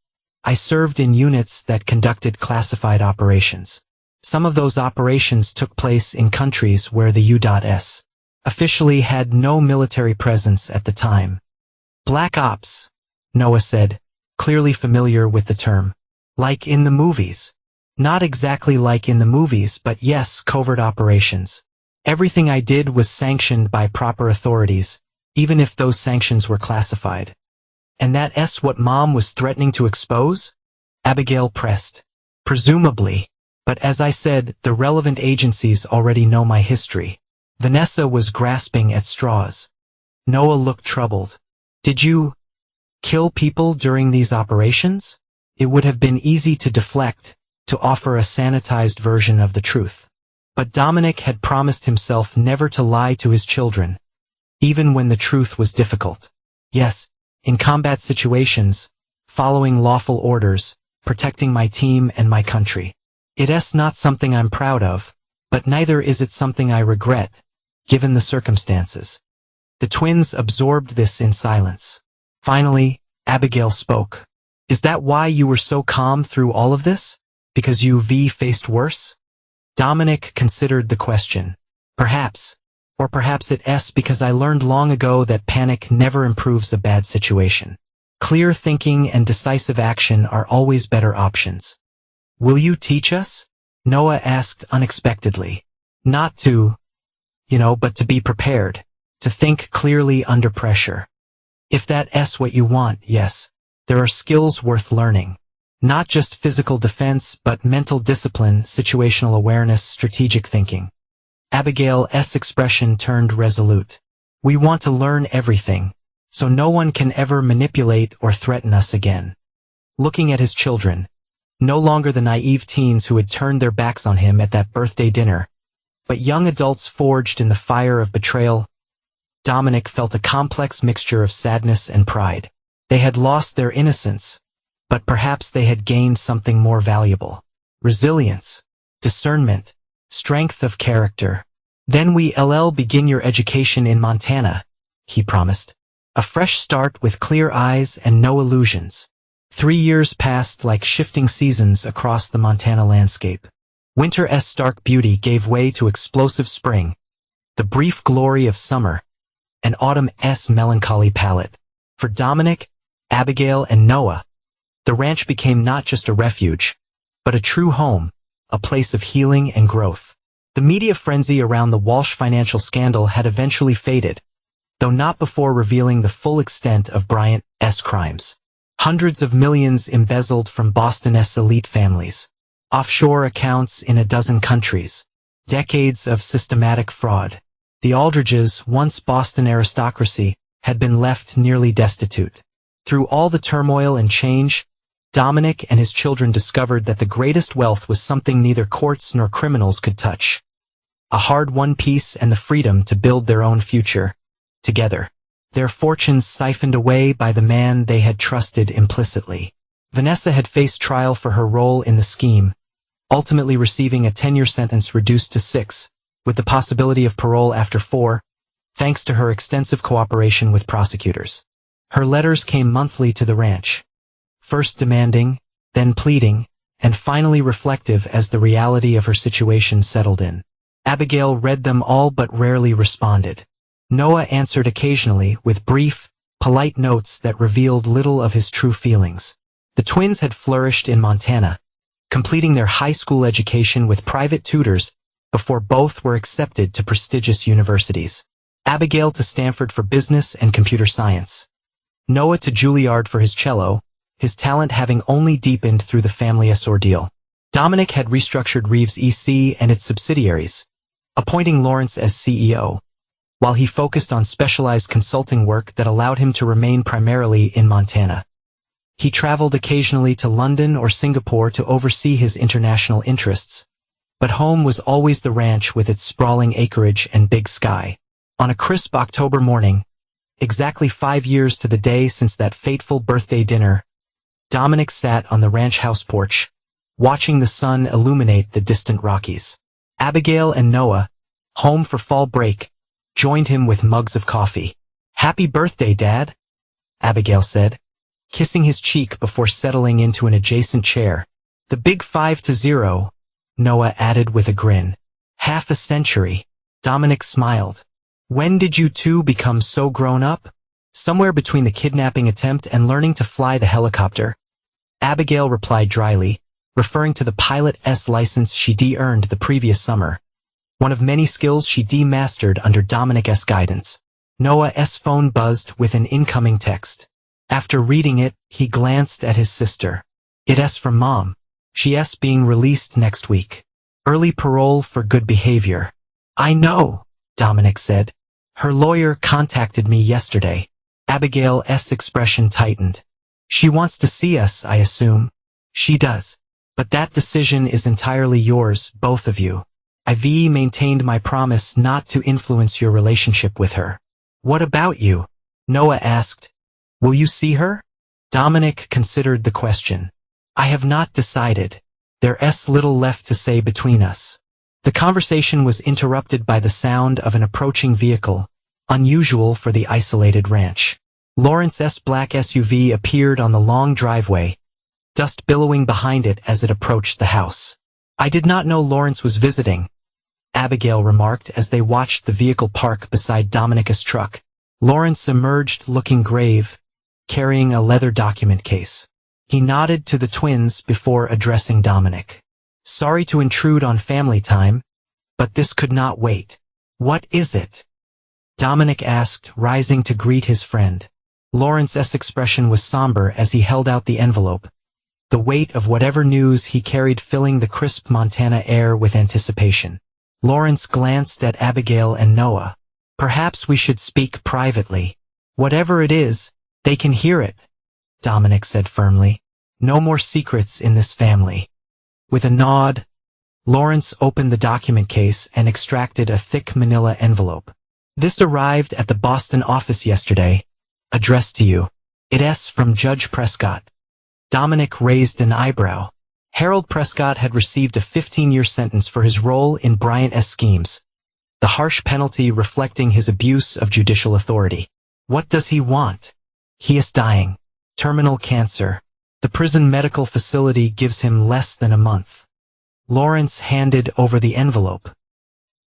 S1: I served in units that conducted classified operations. Some of those operations took place in countries where the U.S. officially had no military presence at the time. Black Ops, Noah said, clearly familiar with the term. Like in the movies. Not exactly like in the movies, but yes, covert operations. Everything I did was sanctioned by proper authorities, even if those sanctions were classified. And that's what Mom was threatening to expose? Abigail pressed. Presumably. But as I said, the relevant agencies already know my history. Vanessa was grasping at straws. Noah looked troubled. Did you kill people during these operations? It would have been easy to deflect, to offer a sanitized version of the truth. But Dominic had promised himself never to lie to his children, even when the truth was difficult. Yes, in combat situations, following lawful orders, protecting my team and my country. It's not something I'm proud of, but neither is it something I regret, given the circumstances. The twins absorbed this in silence. Finally, Abigail spoke. Is that why you were so calm through all of this? Because you faced worse? Dominic considered the question. Perhaps. Or perhaps it's because I learned long ago that panic never improves a bad situation. Clear thinking and decisive action are always better options. Will you teach us? Noah asked unexpectedly. Not to, but to be prepared. To think clearly under pressure. If that's what you want, yes. There are skills worth learning. Not just physical defense, but mental discipline, situational awareness, strategic thinking. Abigail's expression turned resolute. We want to learn everything, so no one can ever manipulate or threaten us again. Looking at his children, no longer the naive teens who had turned their backs on him at that birthday dinner, but young adults forged in the fire of betrayal, Dominic felt a complex mixture of sadness and pride. They had lost their innocence, but perhaps they had gained something more valuable. Resilience, discernment, strength of character. Then we'll begin your education in Montana, he promised. A fresh start with clear eyes and no illusions. 3 years passed like shifting seasons across the Montana landscape. Winter's stark beauty gave way to explosive spring, the brief glory of summer, and autumn's melancholy palette. For Dominic, Abigail, and Noah, the ranch became not just a refuge, but a true home, a place of healing and growth. The media frenzy around the Walsh financial scandal had eventually faded, though not before revealing the full extent of Bryant's crimes. Hundreds of millions embezzled from Boston's elite families. Offshore accounts in a dozen countries. Decades of systematic fraud. The Aldridges, once Boston aristocracy, had been left nearly destitute. Through all the turmoil and change, Dominic and his children discovered that the greatest wealth was something neither courts nor criminals could touch. A hard-won peace and the freedom to build their own future, together. Their fortunes siphoned away by the man they had trusted implicitly. Vanessa had faced trial for her role in the scheme, ultimately receiving a 10-year sentence reduced to 6, with the possibility of parole after 4, thanks to her extensive cooperation with prosecutors. Her letters came monthly to the ranch, first demanding, then pleading, and finally reflective as the reality of her situation settled in. Abigail read them all but rarely responded. Noah answered occasionally with brief, polite notes that revealed little of his true feelings. The twins had flourished in Montana, completing their high school education with private tutors before both were accepted to prestigious universities. Abigail to Stanford for business and computer science. Noah to Juilliard for his cello, his talent having only deepened through the family's ordeal. Dominic had restructured Reeves EC and its subsidiaries, appointing Lawrence as CEO, while he focused on specialized consulting work that allowed him to remain primarily in Montana. He traveled occasionally to London or Singapore to oversee his international interests, but home was always the ranch with its sprawling acreage and big sky. On a crisp October morning, exactly 5 years to the day since that fateful birthday dinner, Dominic sat on the ranch house porch, watching the sun illuminate the distant Rockies. Abigail and Noah, home for fall break, joined him with mugs of coffee. "Happy birthday, Dad," Abigail said, kissing his cheek before settling into an adjacent chair. "The big 5-0, Noah added with a grin. "Half a century." Dominic smiled. "When did you two become so grown up?" "Somewhere between the kidnapping attempt and learning to fly the helicopter," Abigail replied dryly, referring to the pilot's license she earned the previous summer, one of many skills she mastered under Dominic's guidance. Noah's phone buzzed with an incoming text. After reading it, he glanced at his sister. "It's from Mom. She's being released next week. Early parole for good behavior." "I know," Dominic said. "Her lawyer contacted me yesterday." Abigail's expression tightened. "She wants to see us, I assume." "She does. But that decision is entirely yours, both of you. I've maintained my promise not to influence your relationship with her." "What about you?" Noah asked. "Will you see her?" Dominic considered the question. "I have not decided. There's little left to say between us." The conversation was interrupted by the sound of an approaching vehicle, unusual for the isolated ranch. Lawrence's black SUV appeared on the long driveway, dust billowing behind it as it approached the house. "I did not know Lawrence was visiting," Abigail remarked as they watched the vehicle park beside Dominic's truck. Lawrence emerged looking grave, carrying a leather document case. He nodded to the twins before addressing Dominic. "Sorry to intrude on family time, but this could not wait." "What is it?" Dominic asked, rising to greet his friend. Lawrence's expression was somber as he held out the envelope, the weight of whatever news he carried filling the crisp Montana air with anticipation. Lawrence glanced at Abigail and Noah. "Perhaps we should speak privately." "Whatever it is, they can hear it," Dominic said firmly. "No more secrets in this family." With a nod, Lawrence opened the document case and extracted a thick manila envelope. "This arrived at the Boston office yesterday, addressed to you. It's from Judge Prescott." Dominic raised an eyebrow. Harold Prescott had received a 15-year sentence for his role in Bryant's schemes, the harsh penalty reflecting his abuse of judicial authority. "What does he want?" "He is dying. Terminal cancer. The prison medical facility gives him less than a month." Lawrence handed over the envelope.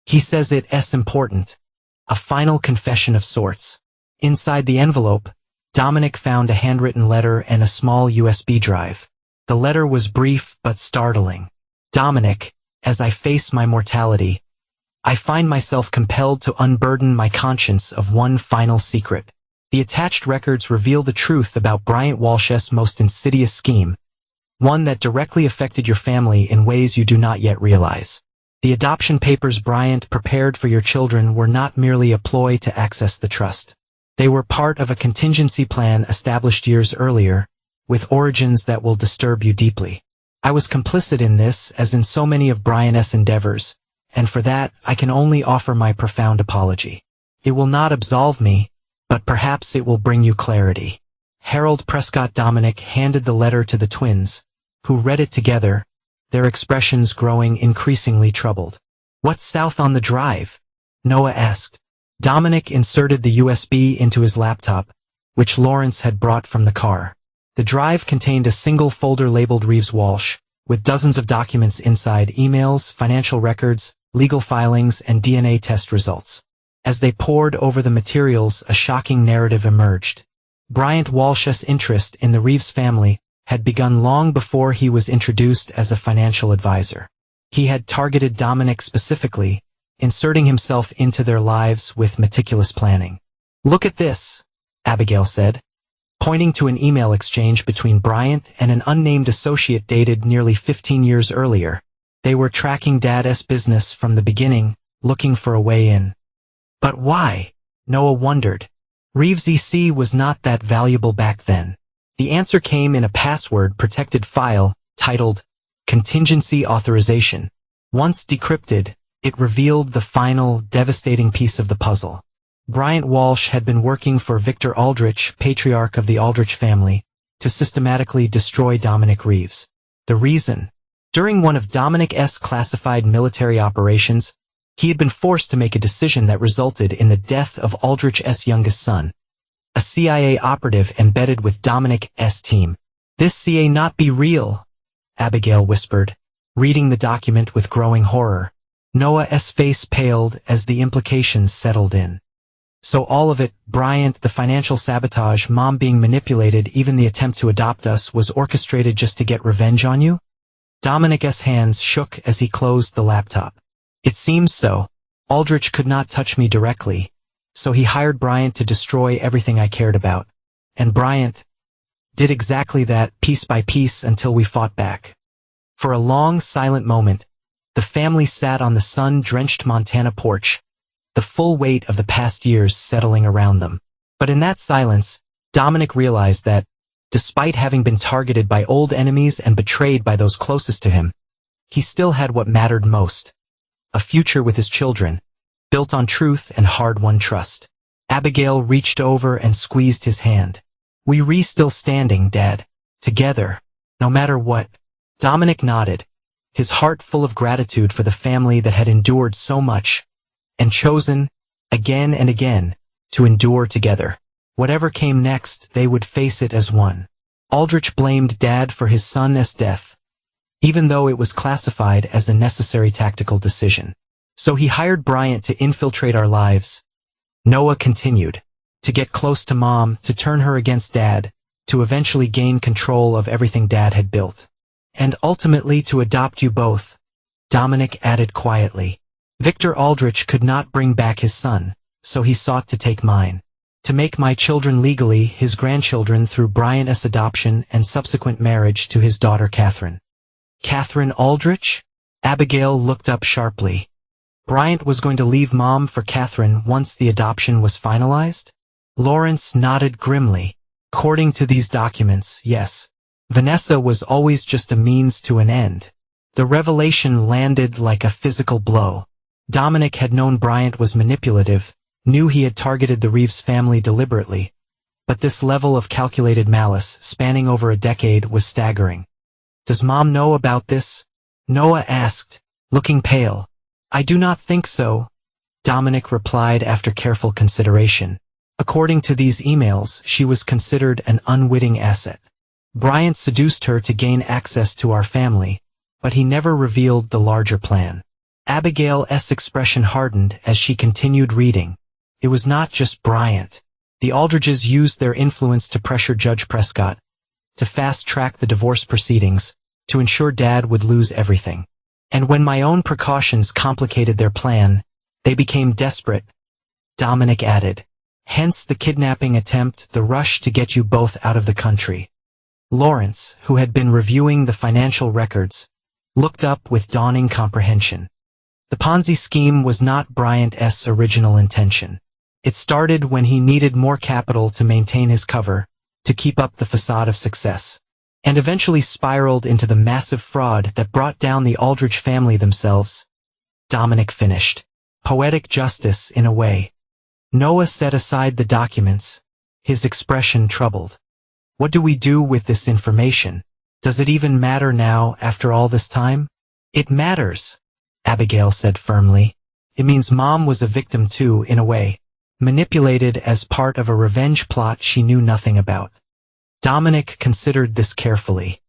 S1: "He says it's important. A final confession of sorts." Inside the envelope, Dominic found a handwritten letter and a small USB drive. The letter was brief but startling. "Dominic, as I face my mortality, I find myself compelled to unburden my conscience of one final secret. The attached records reveal the truth about Bryant Walsh's most insidious scheme, one that directly affected your family in ways you do not yet realize. The adoption papers Bryant prepared for your children were not merely a ploy to access the trust. They were part of a contingency plan established years earlier, with origins that will disturb you deeply. I was complicit in this, as in so many of Bryant's endeavors, and for that I can only offer my profound apology. It will not absolve me, but perhaps it will bring you clarity." Harold Prescott Dominic handed the letter to the twins, who read it together, their expressions growing increasingly troubled. "What's south on the drive?" Noah asked. Dominic inserted the USB into his laptop, which Lawrence had brought from the car. The drive contained a single folder labeled Reeves Walsh, with dozens of documents inside: emails, financial records, legal filings, and DNA test results. As they pored over the materials, a shocking narrative emerged. Bryant Walsh's interest in the Reeves family had begun long before he was introduced as a financial advisor. He had targeted Dominic specifically, inserting himself into their lives with meticulous planning. "Look at this," Abigail said. pointing to an email exchange between Bryant and an unnamed associate dated nearly 15 years earlier. They were tracking Dad's business from the beginning, looking for a way in. But why? Noah wondered. Reeves' EC was not that valuable back then. The answer came in a password-protected file titled Contingency Authorization. Once decrypted, it revealed the final, devastating piece of the puzzle. Bryant Walsh had been working for Victor Aldrich, patriarch of the Aldrich family, to systematically destroy Dominic Reeves. The reason? During one of Dominic's classified military operations, he had been forced to make a decision that resulted in the death of Aldrich's youngest son, a CIA operative embedded with Dominic's team. This CA not be real, Abigail whispered, reading the document with growing horror. Noah's face paled as the implications settled in. So all of it, Bryant, the financial sabotage, Mom being manipulated, even the attempt to adopt us, was orchestrated just to get revenge on you? Dominic's hands shook as he closed the laptop. It seems so. Aldrich could not touch me directly, so he hired Bryant to destroy everything I cared about. And Bryant did exactly that, piece by piece, until we fought back. For a long, silent moment, the family sat on the sun-drenched Montana porch, the full weight of the past years settling around them. But in that silence, Dominic realized that, despite having been targeted by old enemies and betrayed by those closest to him, he still had what mattered most. A future with his children, built on truth and hard-won trust. Abigail reached over and squeezed his hand. We still standing, Dad. Together. No matter what. Dominic nodded, his heart full of gratitude for the family that had endured so much, and chosen, again and again, to endure together. Whatever came next, they would face it as one. Aldrich blamed Dad for his son's death, even though it was classified as a necessary tactical decision. So he hired Bryant to infiltrate our lives. Noah continued, to get close to Mom, to turn her against Dad, to eventually gain control of everything Dad had built. And ultimately to adopt you both, Dominic added quietly. Victor Aldrich could not bring back his son, so he sought to take mine. To make my children legally his grandchildren through Bryant's adoption and subsequent marriage to his daughter Catherine. Catherine Aldrich? Abigail looked up sharply. Bryant was going to leave Mom for Catherine once the adoption was finalized? Lawrence nodded grimly. According to these documents, yes. Vanessa was always just a means to an end. The revelation landed like a physical blow. Dominic had known Bryant was manipulative, knew he had targeted the Reeves family deliberately, but this level of calculated malice, spanning over a decade, was staggering. Does Mom know about this? Noah asked, looking pale. I do not think so, Dominic replied after careful consideration. According to these emails, she was considered an unwitting asset. Bryant seduced her to gain access to our family, but he never revealed the larger plan. Abigail's expression hardened as she continued reading. It was not just Bryant. The Aldriches used their influence to pressure Judge Prescott, to fast-track the divorce proceedings, to ensure Dad would lose everything. And when my own precautions complicated their plan, they became desperate, Dominic added. Hence the kidnapping attempt, the rush to get you both out of the country. Lawrence, who had been reviewing the financial records, looked up with dawning comprehension. The Ponzi scheme was not Bryant's original intention. It started when he needed more capital to maintain his cover, to keep up the facade of success, and eventually spiraled into the massive fraud that brought down the Aldrich family themselves. Dominic finished. Poetic justice, in a way. Noah set aside the documents, his expression troubled. What do we do with this information? Does it even matter now after all this time? It matters, Abigail said firmly. It means Mom was a victim too, in a way, manipulated as part of a revenge plot she knew nothing about. Dominic considered this carefully.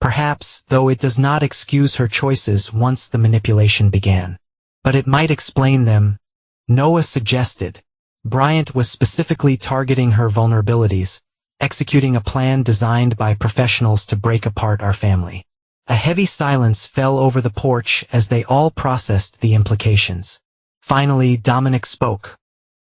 S1: Perhaps, though it does not excuse her choices once the manipulation began. But it might explain them. Noah suggested. Bryant was specifically targeting her vulnerabilities, executing a plan designed by professionals to break apart our family. A heavy silence fell over the porch as they all processed the implications. Finally, Dominic spoke.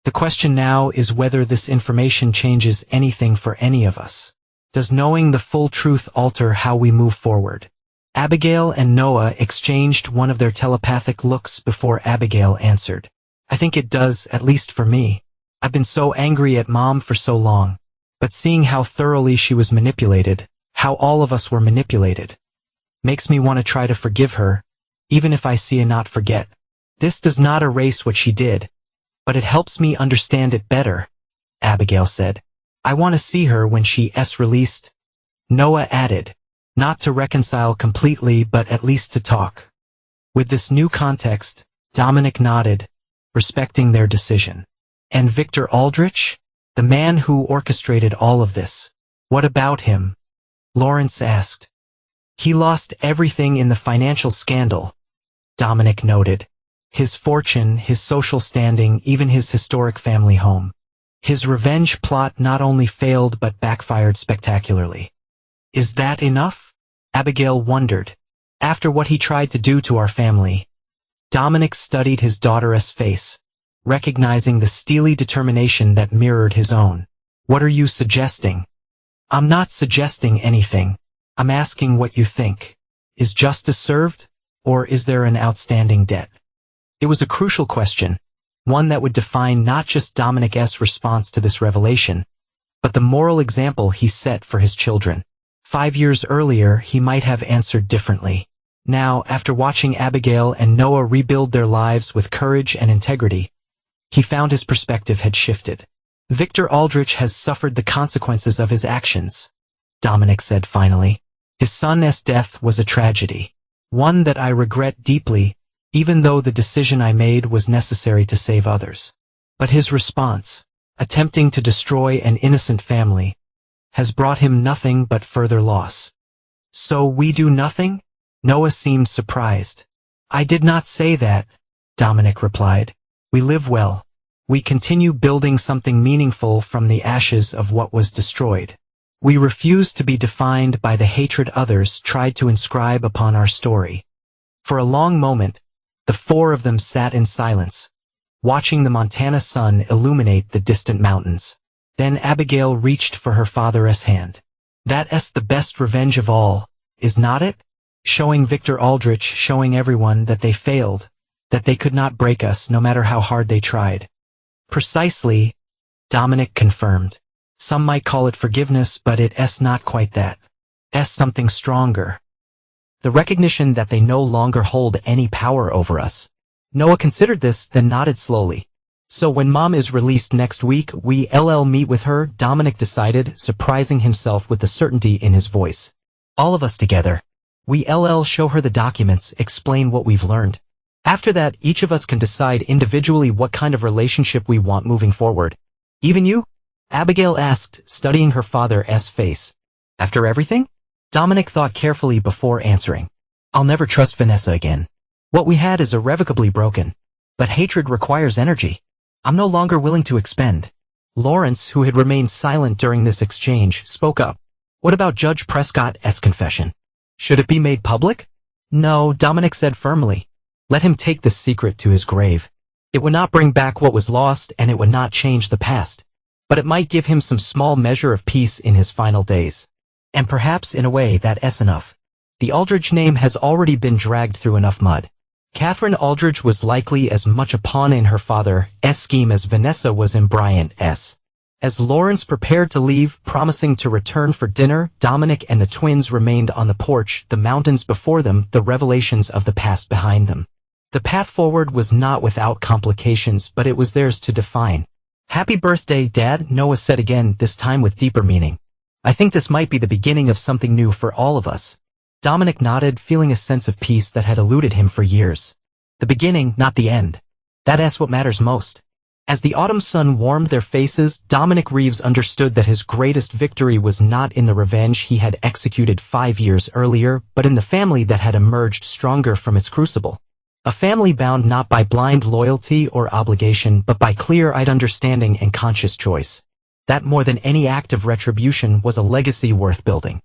S1: The question now is whether this information changes anything for any of us. Does knowing the full truth alter how we move forward? Abigail and Noah exchanged one of their telepathic looks before Abigail answered. I think it does, at least for me. I've been so angry at Mom for so long. But seeing how thoroughly she was manipulated, how all of us were manipulated, makes me want to try to forgive her, even if I see and not forget. This does not erase what she did, but it helps me understand it better, Abigail said. I want to see her when she's released. Noah added, not to reconcile completely but at least to talk. With this new context, Dominic nodded, respecting their decision. And Victor Aldrich? The man who orchestrated all of this. What about him? Lawrence asked. He lost everything in the financial scandal, Dominic noted. His fortune, his social standing, even his historic family home. His revenge plot not only failed but backfired spectacularly. Is that enough? Abigail wondered. After what he tried to do to our family. Dominic studied his daughter's face, recognizing the steely determination that mirrored his own. What are you suggesting? I'm not suggesting anything. I'm asking what you think. Is justice served, or is there an outstanding debt? It was a crucial question, one that would define not just Dominic's response to this revelation, but the moral example he set for his children. 5 years earlier, he might have answered differently. Now, after watching Abigail and Noah rebuild their lives with courage and integrity, he found his perspective had shifted. Victor Aldrich has suffered the consequences of his actions, Dominic said finally. His son's death was a tragedy, one that I regret deeply, even though the decision I made was necessary to save others. But his response, attempting to destroy an innocent family, has brought him nothing but further loss. So we do nothing? Noah seemed surprised. I did not say that, Dominic replied. We live well. We continue building something meaningful from the ashes of what was destroyed. We refuse to be defined by the hatred others tried to inscribe upon our story. For a long moment, the four of them sat in silence, watching the Montana sun illuminate the distant mountains. Then Abigail reached for her father's hand. That's the best revenge of all, is not it? Showing Victor Aldrich, showing everyone that they failed, that they could not break us no matter how hard they tried. Precisely, Dominic confirmed. Some might call it forgiveness, but it's not quite that. It's something stronger. The recognition that they no longer hold any power over us. Noah considered this, then nodded slowly. So when Mom is released next week, we'll meet with her, Dominic decided, surprising himself with the certainty in his voice. All of us together. We'll show her the documents, explain what we've learned. After that, each of us can decide individually what kind of relationship we want moving forward. Even you? Abigail asked, studying her father's face. After everything? Dominic thought carefully before answering. I'll never trust Vanessa again. What we had is irrevocably broken. But hatred requires energy. I'm no longer willing to expend. Lawrence, who had remained silent during this exchange, spoke up. What about Judge Prescott's confession? Should it be made public? No, Dominic said firmly. Let him take this secret to his grave. It would not bring back what was lost, and it would not change the past. But it might give him some small measure of peace in his final days. And perhaps in a way that's enough. The Aldrich name has already been dragged through enough mud. Catherine Aldrich was likely as much a pawn in her father's scheme as Vanessa was in Bryant's. As Lawrence prepared to leave, promising to return for dinner, Dominic and the twins remained on the porch, the mountains before them, the revelations of the past behind them. The path forward was not without complications, but it was theirs to define. Happy birthday, Dad, Noah said again, this time with deeper meaning. I think this might be the beginning of something new for all of us. Dominic nodded, feeling a sense of peace that had eluded him for years. The beginning, not the end. That's what matters most. As the autumn sun warmed their faces, Dominic Reeves understood that his greatest victory was not in the revenge he had executed 5 years earlier, but in the family that had emerged stronger from its crucible. A family bound not by blind loyalty or obligation, but by clear-eyed understanding and conscious choice. That more than any act of retribution was a legacy worth building.